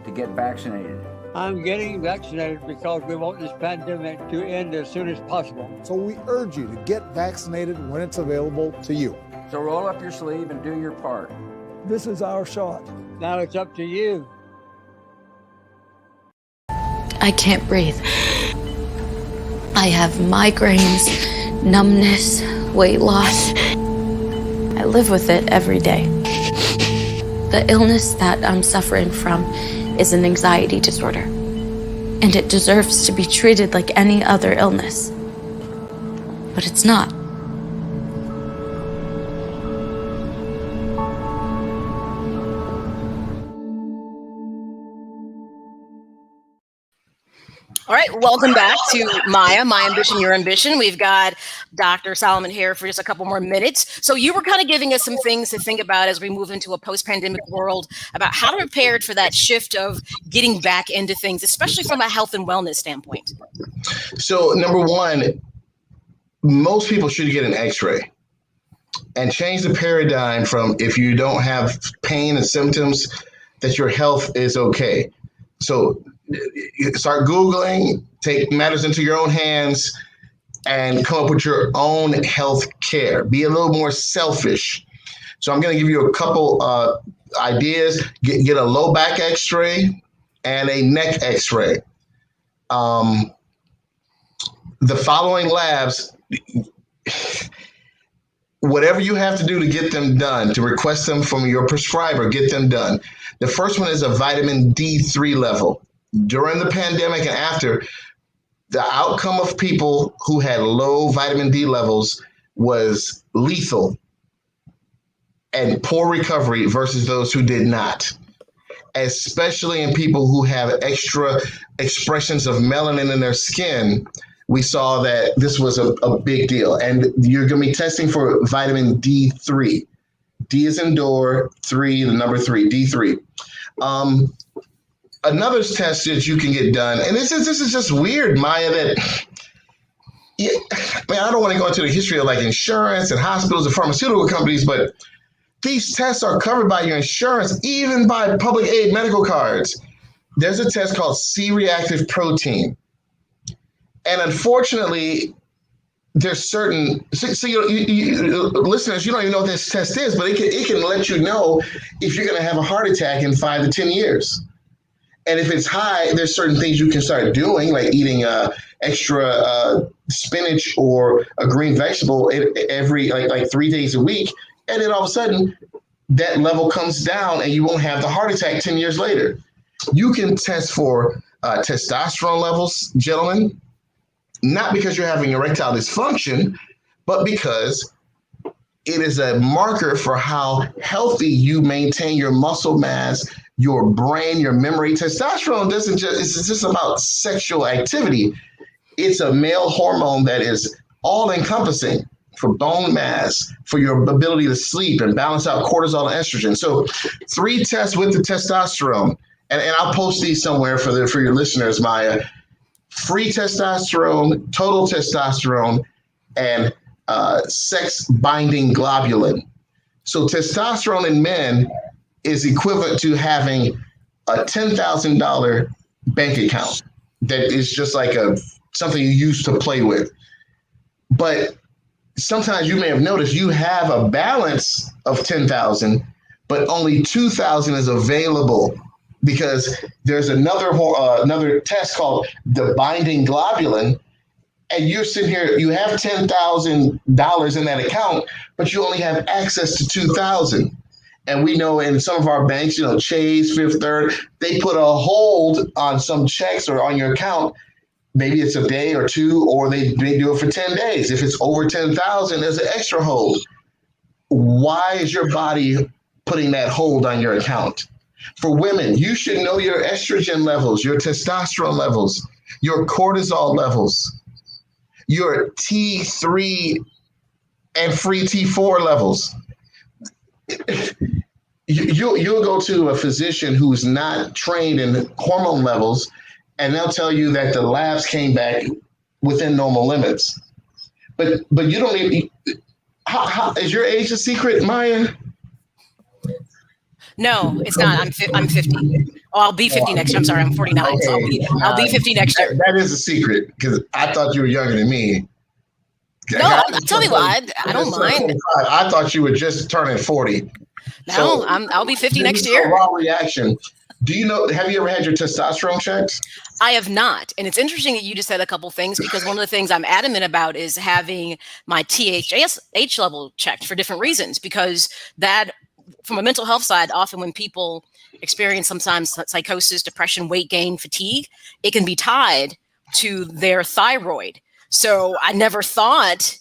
to get vaccinated. I'm getting vaccinated because we want this pandemic to end as soon as possible. So we urge you to get vaccinated when it's available to you. So roll up your sleeve and do your part. This is our shot. Now it's up to you. I can't breathe. I have migraines, numbness, weight loss. I live with it every day. The illness that I'm suffering from is an anxiety disorder, and it deserves to be treated like any other illness. But it's not. All right, welcome back to M.A.Y.A, My Ambition, Your Ambition. We've got Dr. Solomon here for just a couple more minutes. So you were kind of giving us some things to think about as we move into a post-pandemic world about how to prepare for that shift of getting back into things, especially from a health and wellness standpoint. So number one, most people should get an x-ray and change the paradigm from if you don't have pain and symptoms that your health is okay. So start Googling, take matters into your own hands, and come up with your own health care. Be a little more selfish. So I'm going to give you a couple ideas. Get a low back x-ray and a neck x-ray. The following labs, whatever you have to do to get them done, to request them from your prescriber, get them done. The first one is a vitamin D3 level. During the pandemic and after, the outcome of people who had low vitamin D levels was lethal and poor recovery versus those who did not. especially in people who have extra expressions of melanin in their skin, we saw that this was a big deal. And you're going to be testing for vitamin D3. D is in door, 3, the number 3, D3. Another test that you can get done, and this is just weird, Maya, that I don't want to go into the history of like insurance and hospitals and pharmaceutical companies, but these tests are covered by your insurance, even by public aid medical cards. There's a test called C-reactive protein. And unfortunately, there's certain, listeners, you don't even know what this test is, but it can let you know if you're going to have a heart attack in 5 to 10 years. And if it's high, there's certain things you can start doing, like eating extra spinach or a green vegetable every like 3 days a week. And then all of a sudden, that level comes down and you won't have the heart attack 10 years later. You can test for testosterone levels, gentlemen, not because you're having erectile dysfunction, but because it is a marker for how healthy you maintain your muscle mass, your brain, your memory. Testosterone it's just about sexual activity. It's a male hormone that is all encompassing for bone mass, for your ability to sleep and balance out cortisol and estrogen. So 3 tests with the testosterone, and I'll post these somewhere for your listeners, Maya. Free testosterone, total testosterone, and sex binding globulin. So testosterone in men is equivalent to having a $10,000 bank account that is just like something you use to play with. But sometimes you may have noticed you have a balance of 10,000, but only 2,000 is available because there's another test called the binding globulin, and you're sitting here, you have $10,000 in that account, but you only have access to 2,000. And we know in some of our banks, Chase, Fifth Third, they put a hold on some checks or on your account. Maybe it's a day or 2, or they do it for 10 days. If it's over 10,000, there's an extra hold. Why is your body putting that hold on your account? For women, you should know your estrogen levels, your testosterone levels, your cortisol levels, your T3 and free T4 levels. You'll go to a physician who's not trained in hormone levels, and they'll tell you that the labs came back within normal limits. But you don't even. How is your age a secret, Maya? No, it's not. I'm 50. Oh, I'll be 50 next year. I'm sorry, I'm 49. Okay. So I'll be 50 next year. That is a secret because I thought you were younger than me. No, I'll tell you what, I don't mind. I thought you were just turning 40. No, so, I'll be 50 next year. Raw reaction. Do you know? Have you ever had your testosterone checked? I have not. And it's interesting that you just said a couple things, because one of the things I'm adamant about is having my TSH level checked for different reasons, because that, from a mental health side, often when people experience sometimes psychosis, depression, weight gain, fatigue, it can be tied to their thyroid. So I never thought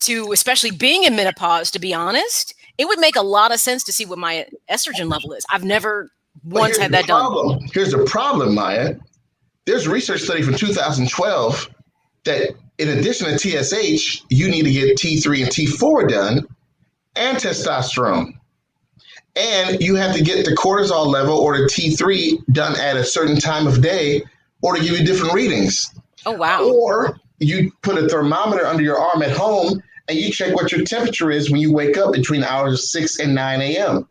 to, especially being in menopause, to be honest, it would make a lot of sense to see what my estrogen level is. I've never once had that done. Here's the problem, Maya. There's a research study from 2012 that in addition to TSH, you need to get T3 and T4 done and testosterone. And you have to get the cortisol level or the T3 done at a certain time of day, or to give you different readings. Oh, wow. Or you put a thermometer under your arm at home and you check what your temperature is when you wake up between the hours of 6 and 9 a.m.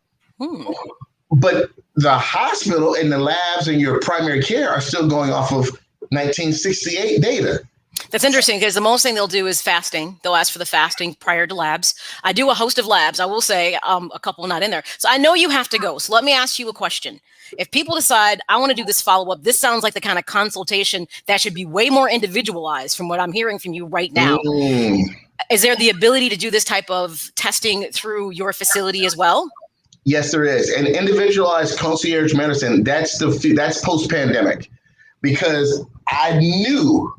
But the hospital and the labs and your primary care are still going off of 1968 data. That's interesting, because the most thing they'll do is fasting. They'll ask for the fasting prior to labs. I do a host of labs. I will say a couple not in there. So I know you have to go. So let me ask you a question. If people decide, I want to do this follow-up, this sounds like the kind of consultation that should be way more individualized from what I'm hearing from you right now. Is there the ability to do this type of testing through your facility as well? Yes, there is. And individualized concierge medicine, that's post-pandemic, because I knew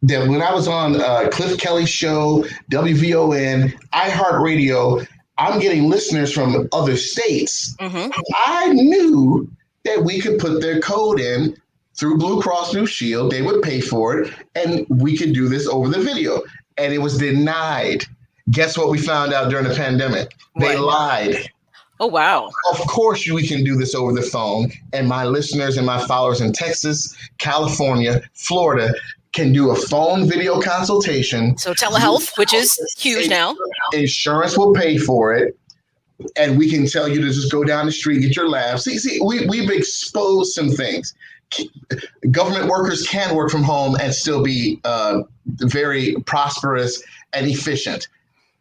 that when I was on Cliff Kelly's show, WVON, iHeartRadio, I'm getting listeners from other states. Mm-hmm. I knew that we could put their code in through Blue Cross Blue Shield. They would pay for it, and we could do this over the video. And it was denied. Guess what we found out during the pandemic? They lied. Oh, wow. Of course, we can do this over the phone. And my listeners and my followers in Texas, California, Florida can do a phone video consultation. So telehealth, which is huge now. Insurance will pay for it. And we can tell you to just go down the street, get your lab. See, we've exposed some things. Government workers can work from home and still be very prosperous and efficient.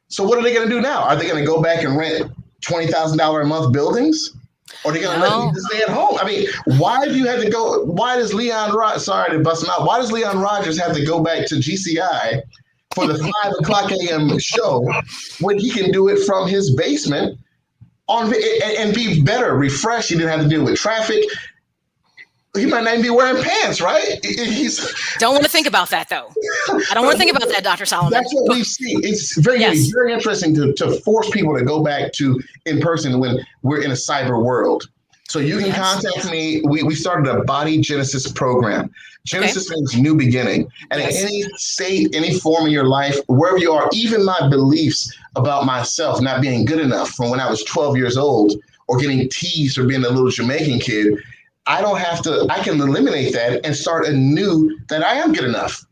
So what are they going to do now? Are they going to go back and rent $20,000 a month buildings? Or are they going to let people stay at home? I mean, why do you have to go? Why does Leon Rogers, sorry to bust him out, why does Leon Rogers have to go back to GCI for the 5 o'clock a.m. show when he can do it from his basement and be better, refreshed? He didn't have to deal with traffic. He might not even be wearing pants, right? Don't want to think about that, though. I don't want to think about that, Dr. Solomon. That's what we've seen. It's very interesting to force people to go back to in person when we're in a cyber world. So you can contact me. We started a Body Genesis program. Genesis means new beginning. And in any state, any form of your life, wherever you are, even my beliefs about myself not being good enough from when I was 12 years old or getting teased for being a little Jamaican kid, I don't have to, I can eliminate that and start anew that I am good enough.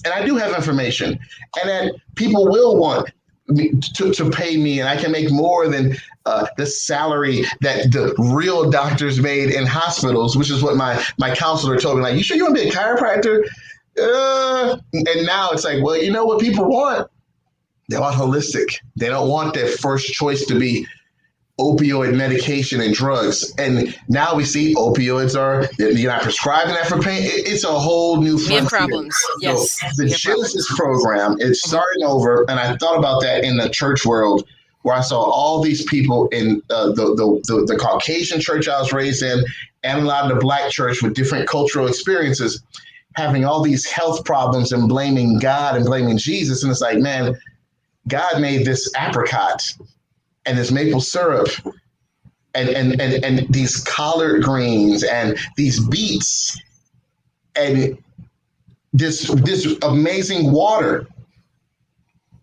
And I do have information and that people will want to pay me, and I can make more than the salary that the real doctors made in hospitals, which is what my counselor told me. Like, you sure you want to be a chiropractor? And now it's like, well, you know what people want? They want holistic. They don't want their first choice to be opioid medication and drugs. And now we see opioids you're not prescribing that for pain. It's a whole new frontier. We have problems. Yes. So the Genesis program is starting over. And I thought about that in the church world, where I saw all these people in the Caucasian church I was raised in, and a lot of the Black church with different cultural experiences, having all these health problems and blaming God and blaming Jesus. And it's like, man, God made this apricot and this maple syrup and these collard greens and these beets and this amazing water.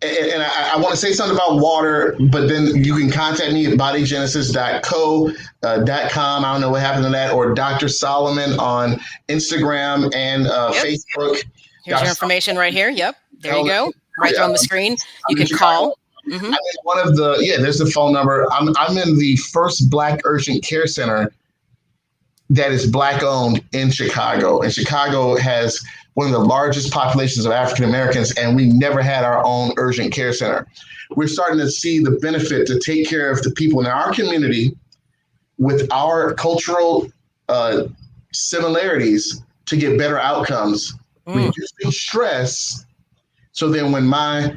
And I want to say something about water, but then you can contact me at bodygenesis.co.com. I don't know what happened to that, or Dr. Solomon on Instagram and Facebook. Here's your information right here. Yep. There you go. Right there on the screen. You can call. Mm-hmm. I'm in one of there's the phone number. I'm in the first Black urgent care center that is Black owned in Chicago. And Chicago has one of the largest populations of African Americans, and we never had our own urgent care center. We're starting to see the benefit to take care of the people in our community with our cultural similarities to get better outcomes, reducing stress. So then when my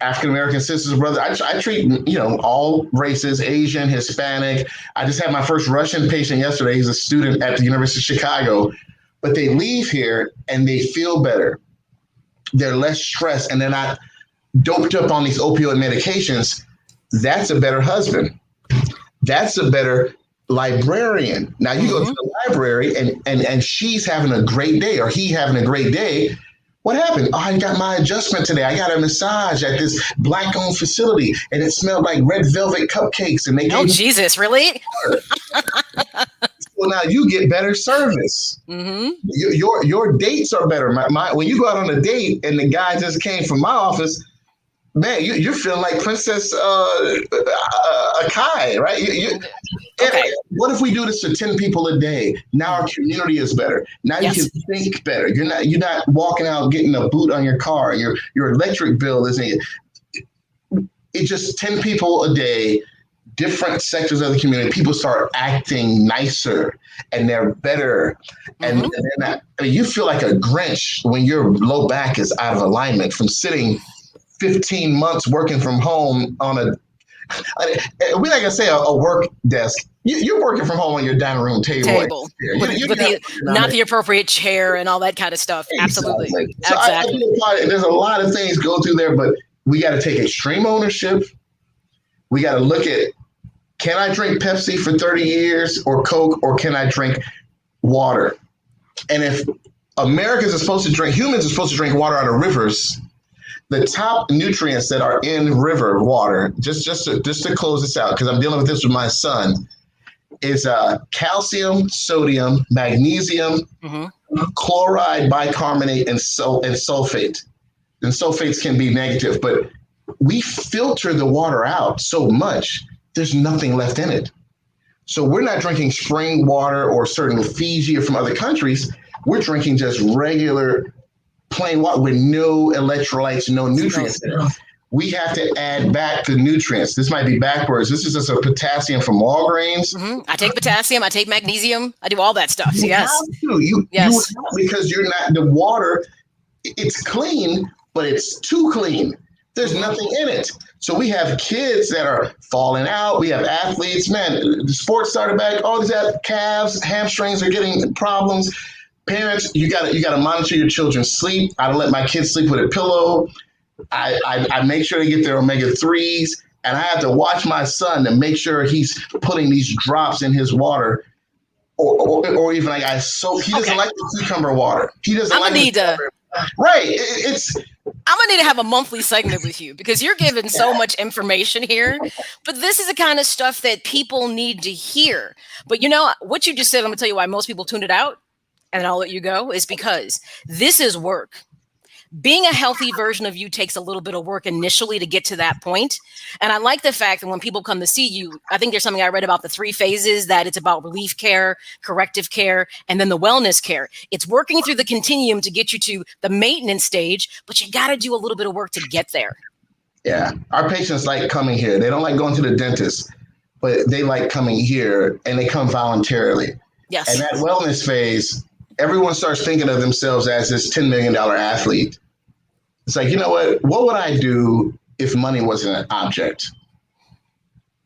African-American sisters, brother, I treat, all races, Asian, Hispanic. I just had my first Russian patient yesterday. He's a student at the University of Chicago, but they leave here and they feel better. They're less stressed and they're not doped up on these opioid medications. That's a better husband. That's a better librarian. Now you go to the library and she's having a great day or he having a great day. What happened? Oh, I got my adjustment today. I got a massage at this Black-owned facility, and it smelled like red velvet cupcakes. And they oh, Jesus, really? Well, now you get better service. Mm-hmm. Your dates are better. When you go out on a date and the guy just came from my office, man, you're feeling like Princess Akai, right? Okay. What if we do this to 10 people a day? Now our community is better. Now you can think better. You're not walking out getting a boot on your car. Your electric bill isn't. It's just 10 people a day, different sectors of the community. People start acting nicer and they're better. And they're not, you feel like a Grinch when your low back is out of alignment from sitting 15 months working from home on we're not gonna say a work desk. You're working from home on your dining room table. With not the appropriate chair and all that kind of stuff. Absolutely. So exactly. There's a lot of things go through there, but we got to take extreme ownership We got to look at, can I drink Pepsi for 30 years or Coke, or can I drink water? And if humans are supposed to drink water out of rivers, the top nutrients that are in river water, just to close this out, because I'm dealing with this with my son, is calcium, sodium, magnesium, chloride, bicarbonate, and sulfate. And sulfates can be negative, but we filter the water out so much, there's nothing left in it. So we're not drinking spring water or certain Fiji or from other countries. We're drinking just regular plain water with no electrolytes, no nutrients in it. We have to add back the nutrients. This might be backwards. This is just a potassium from Walgreens. I take potassium. I take magnesium. I do all that stuff. You Yes. have to. Yes. Because you're not, the water, it's clean, but it's too clean. There's nothing in it. So we have kids that are falling out. We have athletes. Man, the sports started back. All these calves, hamstrings are getting problems. Parents, you got to monitor your children's sleep. I don't let my kids sleep with a pillow. I make sure they get their omega-3s, and I have to watch my son to make sure he's putting these drops in his water, or even like he doesn't like the cucumber water. He doesn't like right. I'm gonna need to have a monthly segment with you, because you're giving so much information here. But this is the kind of stuff that people need to hear. But you know what you just said, I'm gonna tell you why most people tune it out, and I'll let you go, is because this is work. Being a healthy version of you takes a little bit of work initially to get to that point. And I like the fact that when people come to see you, I think there's something I read about the 3 phases, that it's about relief care, corrective care, and then the wellness care. It's working through the continuum to get you to the maintenance stage, but you got to do a little bit of work to get there. Yeah. Our patients like coming here. They don't like going to the dentist, but they like coming here, and they come voluntarily. Yes. And that wellness phase, everyone starts thinking of themselves as this $10 million athlete. It's like, you know what would I do if money wasn't an object?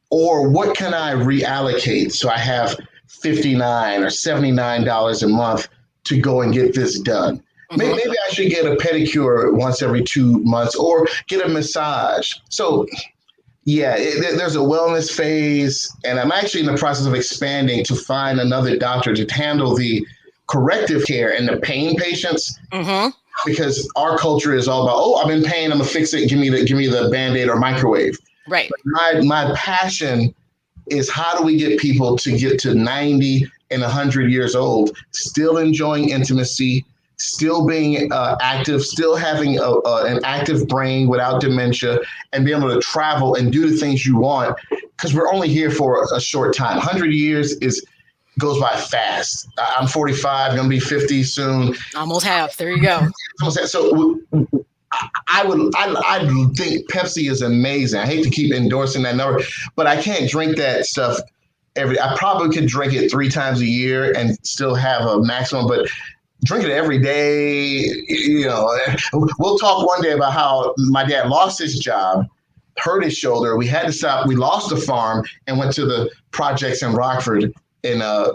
Or what can I reallocate so I have $59 or $79 a month to go and get this done? Maybe I should get a pedicure once every 2 months, or get a massage. So yeah, there's a wellness phase, and I'm actually in the process of expanding to find another doctor to handle the corrective care and the pain patients, because our culture is all about, I'm in pain, I'm gonna fix it, give me the Band-Aid or microwave. Right. But my passion is, how do we get people to get to 90 and 100 years old, still enjoying intimacy, still being active, still having an active brain without dementia, and be able to travel and do the things you want, because we're only here for a short time. 100 years goes by fast. I'm 45, gonna be 50 soon. Almost half. There you go. So I think Pepsi is amazing. I hate to keep endorsing that number, but I can't drink that stuff I probably could drink it 3 times a year and still have a maximum, but drink it every day. We'll talk one day about how my dad lost his job, hurt his shoulder. We had to stop. We lost the farm and went to the projects in Rockford, in a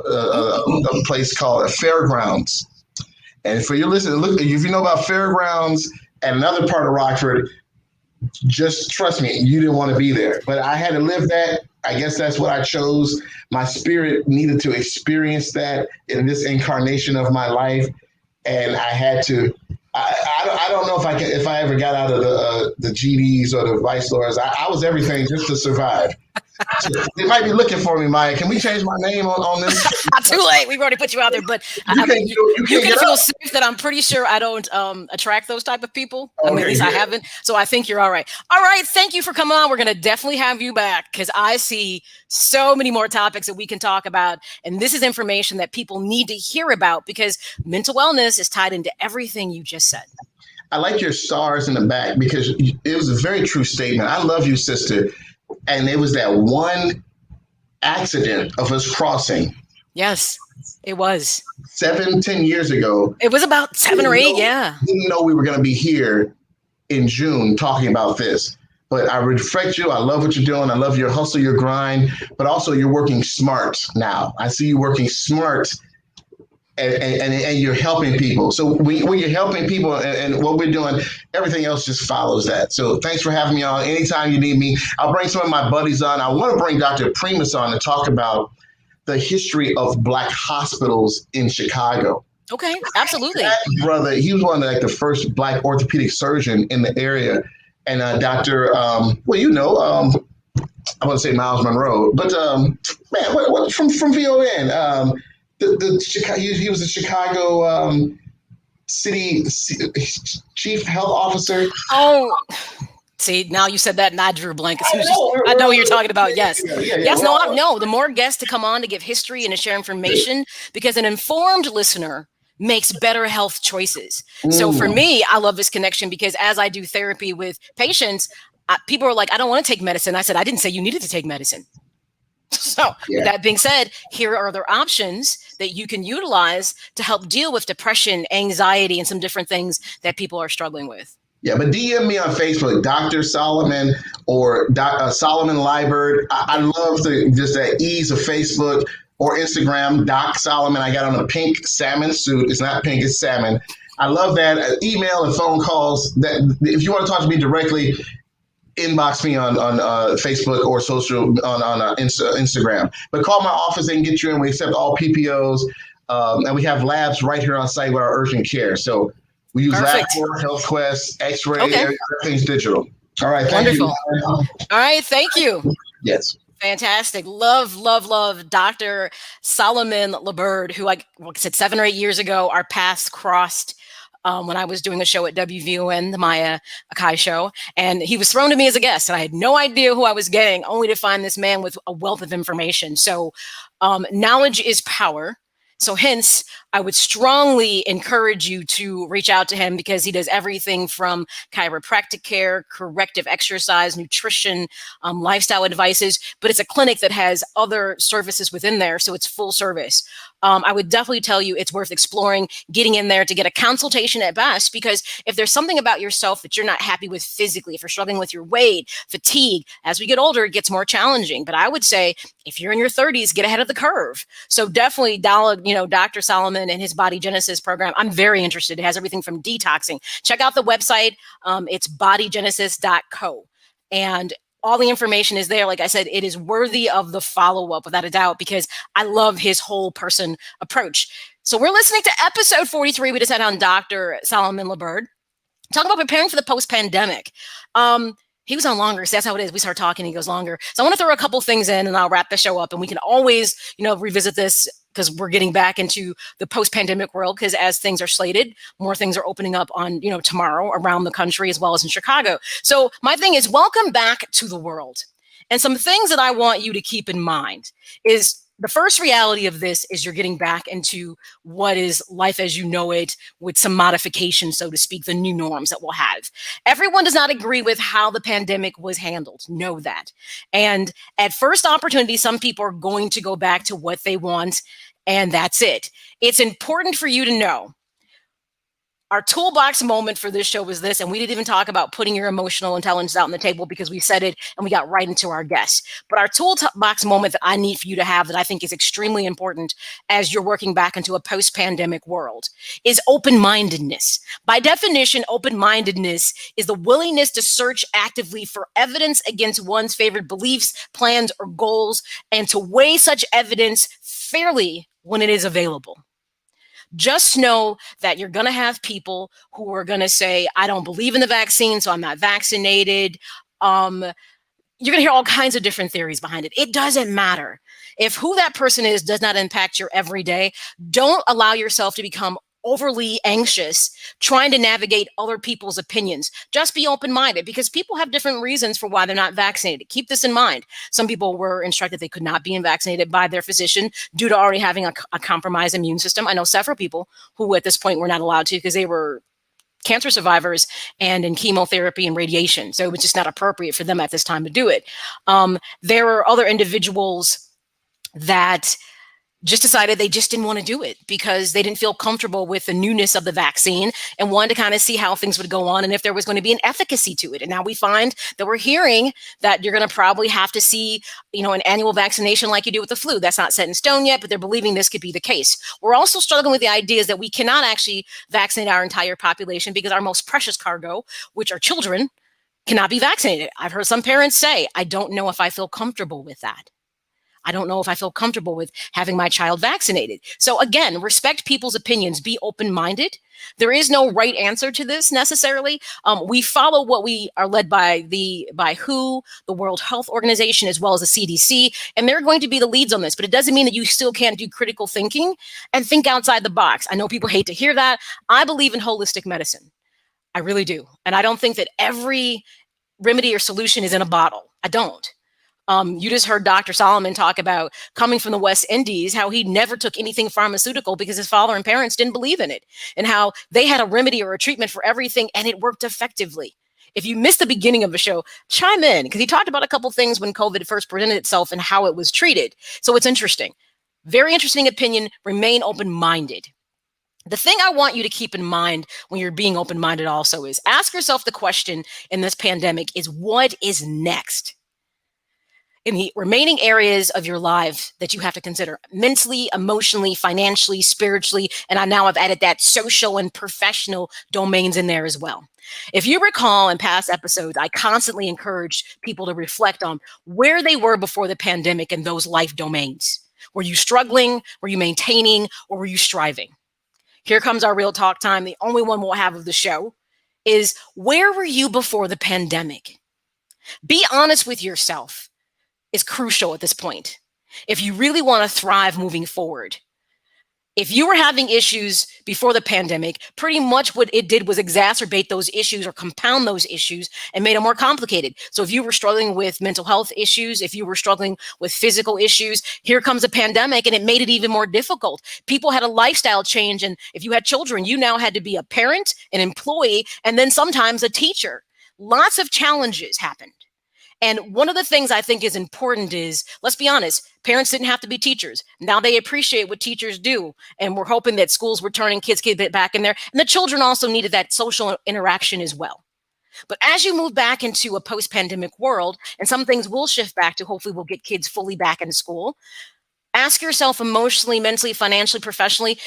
place called Fairgrounds. And for your listeners, look, if you know about Fairgrounds and another part of Rockford, just trust me, you didn't want to be there. But I had to live that. I guess that's what I chose. My spirit needed to experience that in this incarnation of my life. And I had to, I don't know if I ever got out of the GDs or the Vice Lords. I was everything just to survive. So they might be looking for me, Maya. Can we change my name on this? Too late. We've already put you out there, but you can feel safe that I'm pretty sure I don't attract those type of people. Okay, at least I haven't. So I think you're all right. All right. Thank you for coming on. We're going to definitely have you back, because I see so many more topics that we can talk about. And this is information that people need to hear about, because mental wellness is tied into everything you just said. I like your stars in the back, because it was a very true statement. I love you, sister. And it was that one accident of us crossing. Yes, it was 10 years ago. It was about 7 or 8. Yeah. Didn't know we were going to be here in June talking about this, but I respect you. I love what you're doing. I love your hustle, your grind, but also you're working smart now. I see you working smart. and you're helping people. So when you're helping people and what we're doing, everything else just follows that. So thanks for having me on. Anytime you need me, I'll bring some of my buddies on. I want to bring Dr. Primus on to talk about the history of Black hospitals in Chicago. Okay, absolutely. That brother, he was one of the first Black orthopedic surgeon in the area. And Dr. I want to say Miles Monroe, but what from VON? The Chicago, he was a Chicago city chief health officer. Oh, see, now you said that and I drew a blank. I know what you're talking about. Yes. Yes, no, the more guests to come on to give history and to share information, because an informed listener makes better health choices. So for me, I love this connection because as I do therapy with patients, people are like, I don't want to take medicine. I said, I didn't say you needed to take medicine. So with that being said, here are other options that you can utilize to help deal with depression, anxiety, and some different things that people are struggling with. Yeah, but DM me on Facebook, Dr. Solomon or Solomon Liburd. I love just that ease of Facebook or Instagram, Doc Solomon. I got on a pink salmon suit. It's not pink, it's salmon. I love that. Email and phone calls. That if you want to talk to me directly, inbox me on Facebook or social on Instagram. But call my office and get you in. We accept all PPOs, and we have labs right here on site with our urgent care. So we use LabCorp, HealthQuest, X-ray, everything's digital. All right, thank you. All right, thank you. Yes. Fantastic. Love Dr. Solomon Liburd, who, like I said, 7 or 8 years ago, our paths crossed when I was doing a show at WVON, the M.A.Y.A show. And he was thrown to me as a guest, and I had no idea who I was getting, only to find this man with a wealth of information. So knowledge is power. So hence, I would strongly encourage you to reach out to him because he does everything from chiropractic care, corrective exercise, nutrition, lifestyle advices, but it's a clinic that has other services within there. So it's full service. I would definitely tell you it's worth exploring, getting in there to get a consultation at best, because if there's something about yourself that you're not happy with physically, if you're struggling with your weight, fatigue, as we get older, it gets more challenging. But I would say if you're in your 30s, get ahead of the curve. So definitely Dr. Solomon and his Body Genesis program. I'm very interested. It has everything from detoxing. Check out the website. It's bodygenesis.co. And all the information is there. Like I said, it is worthy of the follow-up without a doubt, because I love his whole person approach. So we're listening to episode 43. We just had on Dr. Solomon Liburd, talking about preparing for the post-pandemic. He was on longer, so that's how it is. We start talking, he goes longer. So I want to throw a couple things in and I'll wrap the show up, and we can always, revisit this because we're getting back into the post-pandemic world, because as things are slated, more things are opening up on, tomorrow around the country as well as in Chicago. So my thing is, welcome back to the world. And some things that I want you to keep in mind is the first reality of this is you're getting back into what is life as you know it, with some modifications, so to speak, the new norms that we'll have. Everyone does not agree with how the pandemic was handled. Know that. And at first opportunity, some people are going to go back to what they want, and that's it. It's important for you to know. Our toolbox moment for this show was this, and we didn't even talk about putting your emotional intelligence out on the table because we said it and we got right into our guests. But our toolbox moment that I need for you to have, that I think is extremely important as you're working back into a post-pandemic world, is open-mindedness. By definition, open-mindedness is the willingness to search actively for evidence against one's favorite beliefs, plans, or goals, and to weigh such evidence fairly when it is available. Just know that you're going to have people who are going to say, I don't believe in the vaccine, so I'm not vaccinated. You're going to hear all kinds of different theories behind it. It doesn't matter. If who that person is does not impact your everyday, don't allow yourself to become overly anxious trying to navigate other people's opinions. Just be open-minded, because people have different reasons for why they're not vaccinated. Keep this in mind. Some people were instructed they could not be vaccinated by their physician due to already having a compromised immune system. I know several people who at this point were not allowed to because they were cancer survivors and in chemotherapy and radiation. So it was just not appropriate for them at this time to do it. There were other individuals that just decided they just didn't want to do it because they didn't feel comfortable with the newness of the vaccine and wanted to kind of see how things would go on and if there was going to be an efficacy to it. And now we find that we're hearing that you're going to probably have to see, an annual vaccination like you do with the flu. That's not set in stone yet, but they're believing this could be the case. We're also struggling with the ideas that we cannot actually vaccinate our entire population because our most precious cargo, which are children, cannot be vaccinated. I've heard some parents say, I don't know if I feel comfortable with that. I don't know if I feel comfortable with having my child vaccinated. So again, respect people's opinions, be open-minded. There is no right answer to this necessarily. We follow what we are led by WHO, the World Health Organization, as well as the CDC, and they're going to be the leads on this, but it doesn't mean that you still can't do critical thinking and think outside the box. I know people hate to hear that. I believe in holistic medicine. I really do. And I don't think that every remedy or solution is in a bottle. I don't. You just heard Dr. Solomon talk about coming from the West Indies, how he never took anything pharmaceutical because his father and parents didn't believe in it, and how they had a remedy or a treatment for everything and it worked effectively. If you missed the beginning of the show, chime in because he talked about a couple things when COVID first presented itself and how it was treated. So it's interesting. Very interesting opinion. Remain open-minded. The thing I want you to keep in mind when you're being open-minded also is ask yourself the question in this pandemic is what is next? In the remaining areas of your life that you have to consider mentally, emotionally, financially, spiritually, and I now have added that social and professional domains in there as well. If you recall in past episodes, I constantly encourage people to reflect on where they were before the pandemic in those life domains. Were you struggling? Were you maintaining? Or were you striving? Here comes our real talk time. The only one we'll have of the show is where were you before the pandemic? Be honest with yourself. Is crucial at this point. If you really want to thrive moving forward, if you were having issues before the pandemic, pretty much what it did was exacerbate those issues or compound those issues and made them more complicated. So if you were struggling with mental health issues, if you were struggling with physical issues, here comes a pandemic and it made it even more difficult. People had a lifestyle change. And if you had children, you now had to be a parent, an employee, and then sometimes a teacher. Lots of challenges happened. And one of the things I think is important is, let's be honest, parents didn't have to be teachers. Now they appreciate what teachers do. And we're hoping that schools were turning kids back in there. And the children also needed that social interaction as well. But as you move back into a post-pandemic world, and some things will shift back to hopefully we'll get kids fully back into school, ask yourself emotionally, mentally, financially, professionally,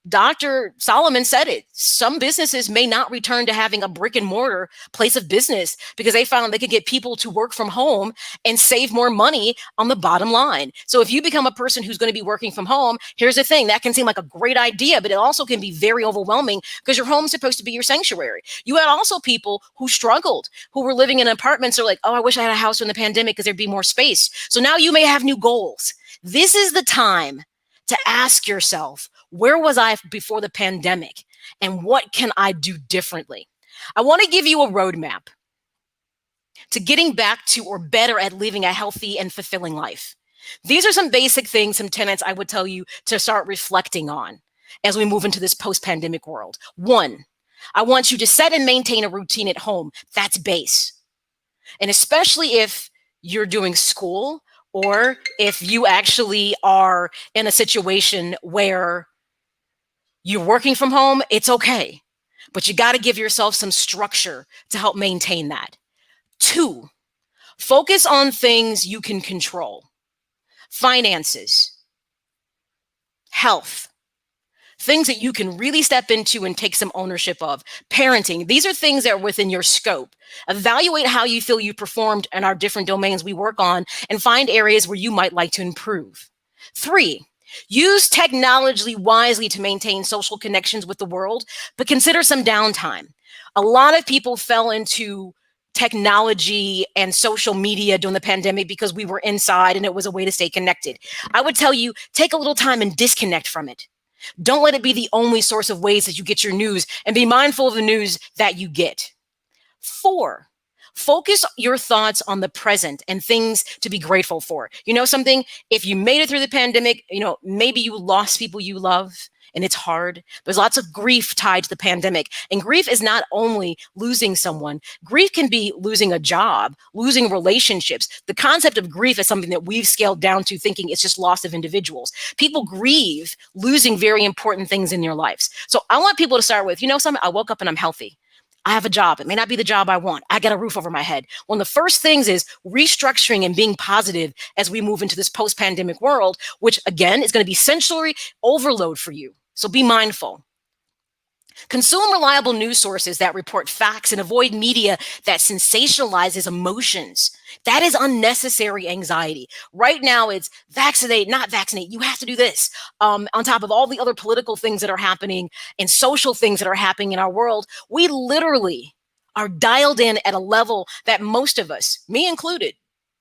Dr. Solomon said it. Some businesses may not return to having a brick and mortar place of business because they found they could get people to work from home and save more money on the bottom line. So if you become a person who's going to be working from home, here's the thing, that can seem like a great idea, but it also can be very overwhelming because your home's supposed to be your sanctuary. You had also people who struggled, who were living in apartments. They're like, oh, I wish I had a house during the pandemic because there'd be more space. So now you may have new goals. This is the time to ask yourself, where was I before the pandemic? And what can I do differently? I want to give you a roadmap to getting back to or better at living a healthy and fulfilling life. These are some basic things, some tenets I would tell you to start reflecting on as we move into this post-pandemic world. 1, I want you to set and maintain a routine at home. That's base. And especially if you're doing school or if you actually are in a situation where you're working from home, it's okay. But you got to give yourself some structure to help maintain that. 2, focus on things you can control. Finances, health, things that you can really step into and take some ownership of. Parenting, these are things that are within your scope. Evaluate how you feel you performed in our different domains we work on and find areas where you might like to improve. 3, use technology wisely to maintain social connections with the world, but consider some downtime. A lot of people fell into technology and social media during the pandemic because we were inside and it was a way to stay connected. I would tell you, take a little time and disconnect from it. Don't let it be the only source of ways that you get your news, and be mindful of the news that you get. 4, focus your thoughts on the present and things to be grateful for. You know something? If you made it through the pandemic, maybe you lost people you love and it's hard. There's lots of grief tied to the pandemic. And grief is not only losing someone. Grief can be losing a job, losing relationships. The concept of grief is something that we've scaled down to thinking it's just loss of individuals. People grieve losing very important things in their lives. So I want people to start with, something, I woke up and I'm healthy. I have a job. It may not be the job I want. I got a roof over my head. One of the first things is restructuring and being positive as we move into this post-pandemic world, which again is going to be sensory overload for you. So be mindful. Consume reliable news sources that report facts and avoid media that sensationalizes emotions. That is unnecessary anxiety. Right now, it's vaccinate, not vaccinate. You have to do this. On top of all the other political things that are happening and social things that are happening in our world, we literally are dialed in at a level that most of us, me included,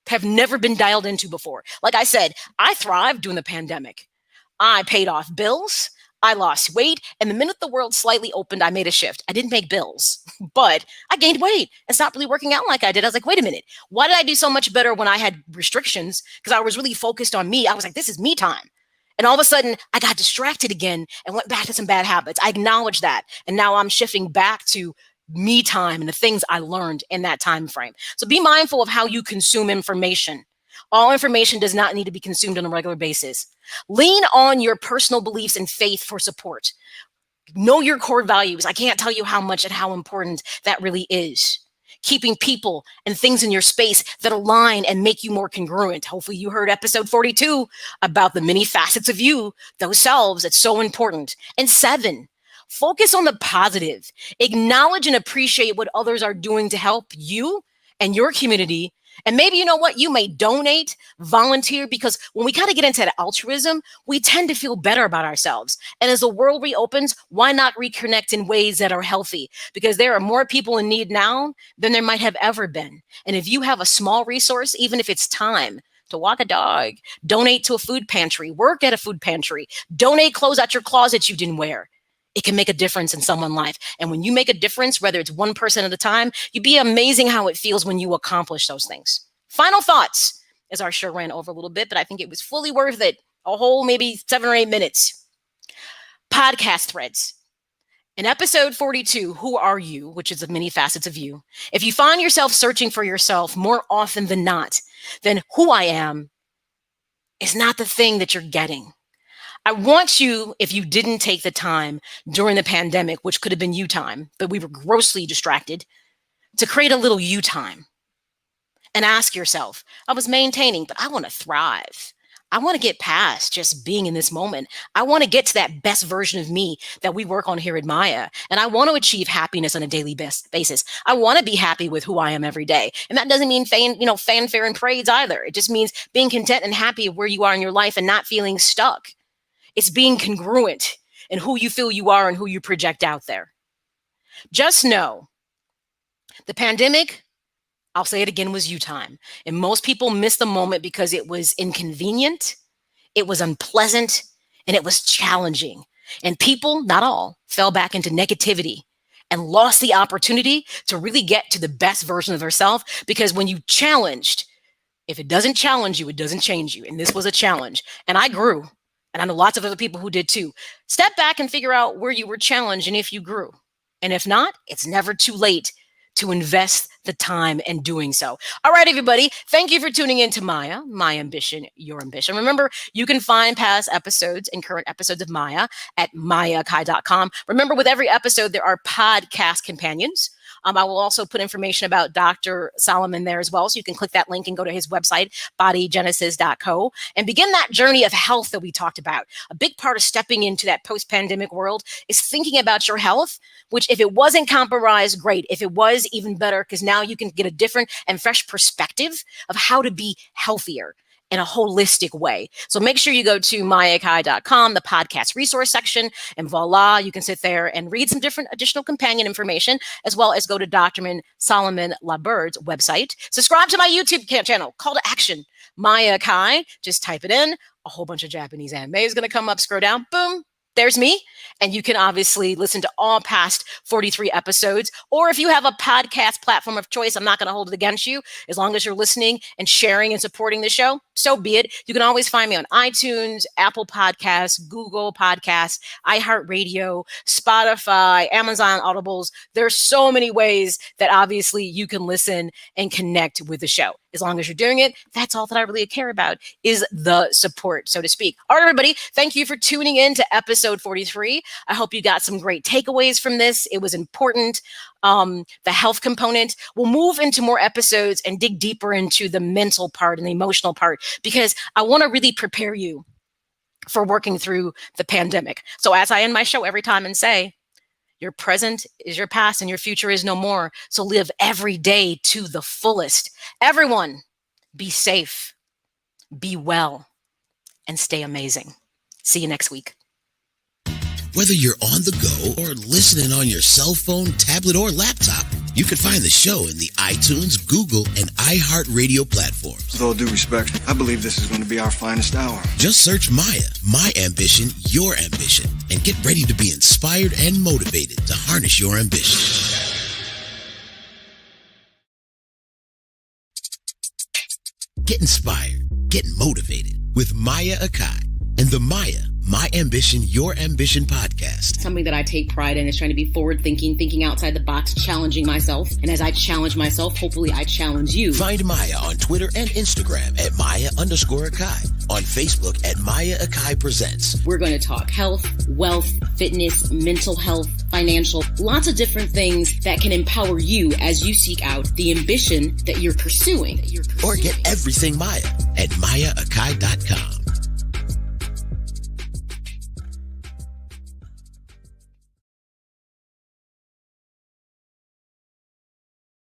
have never been dialed into before. Like I said, I thrived during the pandemic. I paid off bills. I lost weight, and the minute the world slightly opened, I made a shift. I didn't make bills, but I gained weight and stopped really working out like I did. I was like, wait a minute, why did I do so much better when I had restrictions? Because I was really focused on me. I was like, this is me time. And all of a sudden, I got distracted again and went back to some bad habits. I acknowledged that, and now I'm shifting back to me time and the things I learned in that time frame. So be mindful of how you consume information. All information does not need to be consumed on a regular basis. Lean on your personal beliefs and faith for support. Know your core values. I can't tell you how much and how important that really is. Keeping people and things in your space that align and make you more congruent. Hopefully you heard episode 42 about the many facets of you, those selves. It's so important. And 7, focus on the positive. Acknowledge and appreciate what others are doing to help you and your community. And maybe, you know what, you may donate, volunteer, because when we kind of get into that altruism, we tend to feel better about ourselves. And as the world reopens, why not reconnect in ways that are healthy? Because there are more people in need now than there might have ever been. And if you have a small resource, even if it's time to walk a dog, donate to a food pantry, work at a food pantry, donate clothes out your closet you didn't wear, it can make a difference in someone's life. And when you make a difference, whether it's one person at a time, you'd be amazing how it feels when you accomplish those things. Final thoughts, as our show ran over a little bit, but I think it was fully worth it. A whole maybe 7 or 8 minutes. Podcast threads. In episode 42, Who Are You? Which is the many facets of you. If you find yourself searching for yourself more often than not, then who I am is not the thing that you're getting. I want you, if you didn't take the time during the pandemic, which could have been you time, but we were grossly distracted, to create a little you time and ask yourself, I was maintaining, but I want to thrive. I want to get past just being in this moment. I want to get to that best version of me that we work on here at M.A.Y.A. And I want to achieve happiness on a daily basis. I want to be happy with who I am every day. And that doesn't mean fanfare and praise either. It just means being content and happy where you are in your life and not feeling stuck. It's being congruent in who you feel you are and who you project out there. Just know the pandemic, I'll say it again, was you time. And most people miss the moment because it was inconvenient, it was unpleasant, and it was challenging. And people, not all, fell back into negativity and lost the opportunity to really get to the best version of themselves. Because when you challenged, if it doesn't challenge you, it doesn't change you. And this was a challenge. And I grew. And I know lots of other people who did too. Step back and figure out where you were challenged and if you grew. And if not, it's never too late to invest the time in doing so. All right, everybody. Thank you for tuning in to M.A.Y.A, My Ambition, Your Ambition. Remember, you can find past episodes and current episodes of M.A.Y.A at MAYAkai.com. Remember, with every episode, there are podcast companions. I will also put information about Dr. Solomon there as well. So you can click that link and go to his website, bodygenesis.co, and begin that journey of health that we talked about. A big part of stepping into that post-pandemic world is thinking about your health, which if it wasn't compromised, great. If it was, even better, because now you can get a different and fresh perspective of how to be healthier in a holistic way. So make sure you go to mayakai.com, the podcast resource section, and voila, you can sit there and read some different additional companion information, as well as go to Dr. Solomon Liburd's website. Subscribe to my YouTube channel, Call to Action, M.A.Y.A. Just type it in. A whole bunch of Japanese anime is going to come up, scroll down, boom. there's me. And you can obviously listen to all past 43 episodes. Or if you have a podcast platform of choice, I'm not going to hold it against you. As long as you're listening and sharing and supporting the show, so be it. You can always find me on iTunes, Apple Podcasts, Google Podcasts, iHeartRadio, Spotify, Amazon Audibles. There's so many ways that obviously you can listen and connect with the show. As long as you're doing it, that's all that I really care about is the support, so to speak. All right, everybody, thank you for tuning in to episode 43. I hope you got some great takeaways from this. It was important. The health component. We'll move into more episodes and dig deeper into the mental part and the emotional part, because I want to really prepare you for working through the pandemic. So as I end my show every time and say, your present is your past and your future is no more. So live every day to the fullest. Everyone, be safe, be well, and stay amazing. See you next week. Whether you're on the go or listening on your cell phone, tablet, or laptop, you can find the show in the iTunes, Google, and iHeartRadio platforms. With all due respect, I believe this is going to be our finest hour. Just search M.A.Y.A, My Ambition, Your Ambition, and get ready to be inspired and motivated to harness your ambition. Get inspired, get motivated with M.A.Y.A and the M.A.Y.A, My Ambition, Your Ambition podcast. Something that I take pride in is trying to be forward thinking outside the box, challenging myself. And as I challenge myself, hopefully I challenge you. Find M.A.Y.A on Twitter and Instagram at M.A.Y.A_Akai. On Facebook at M.A.Y.A Akai Presents. We're going to talk health, wealth, fitness, mental health, financial, lots of different things that can empower you as you seek out the ambition that you're pursuing. Or get everything M.A.Y.A at M.A.Y.A Akai.com.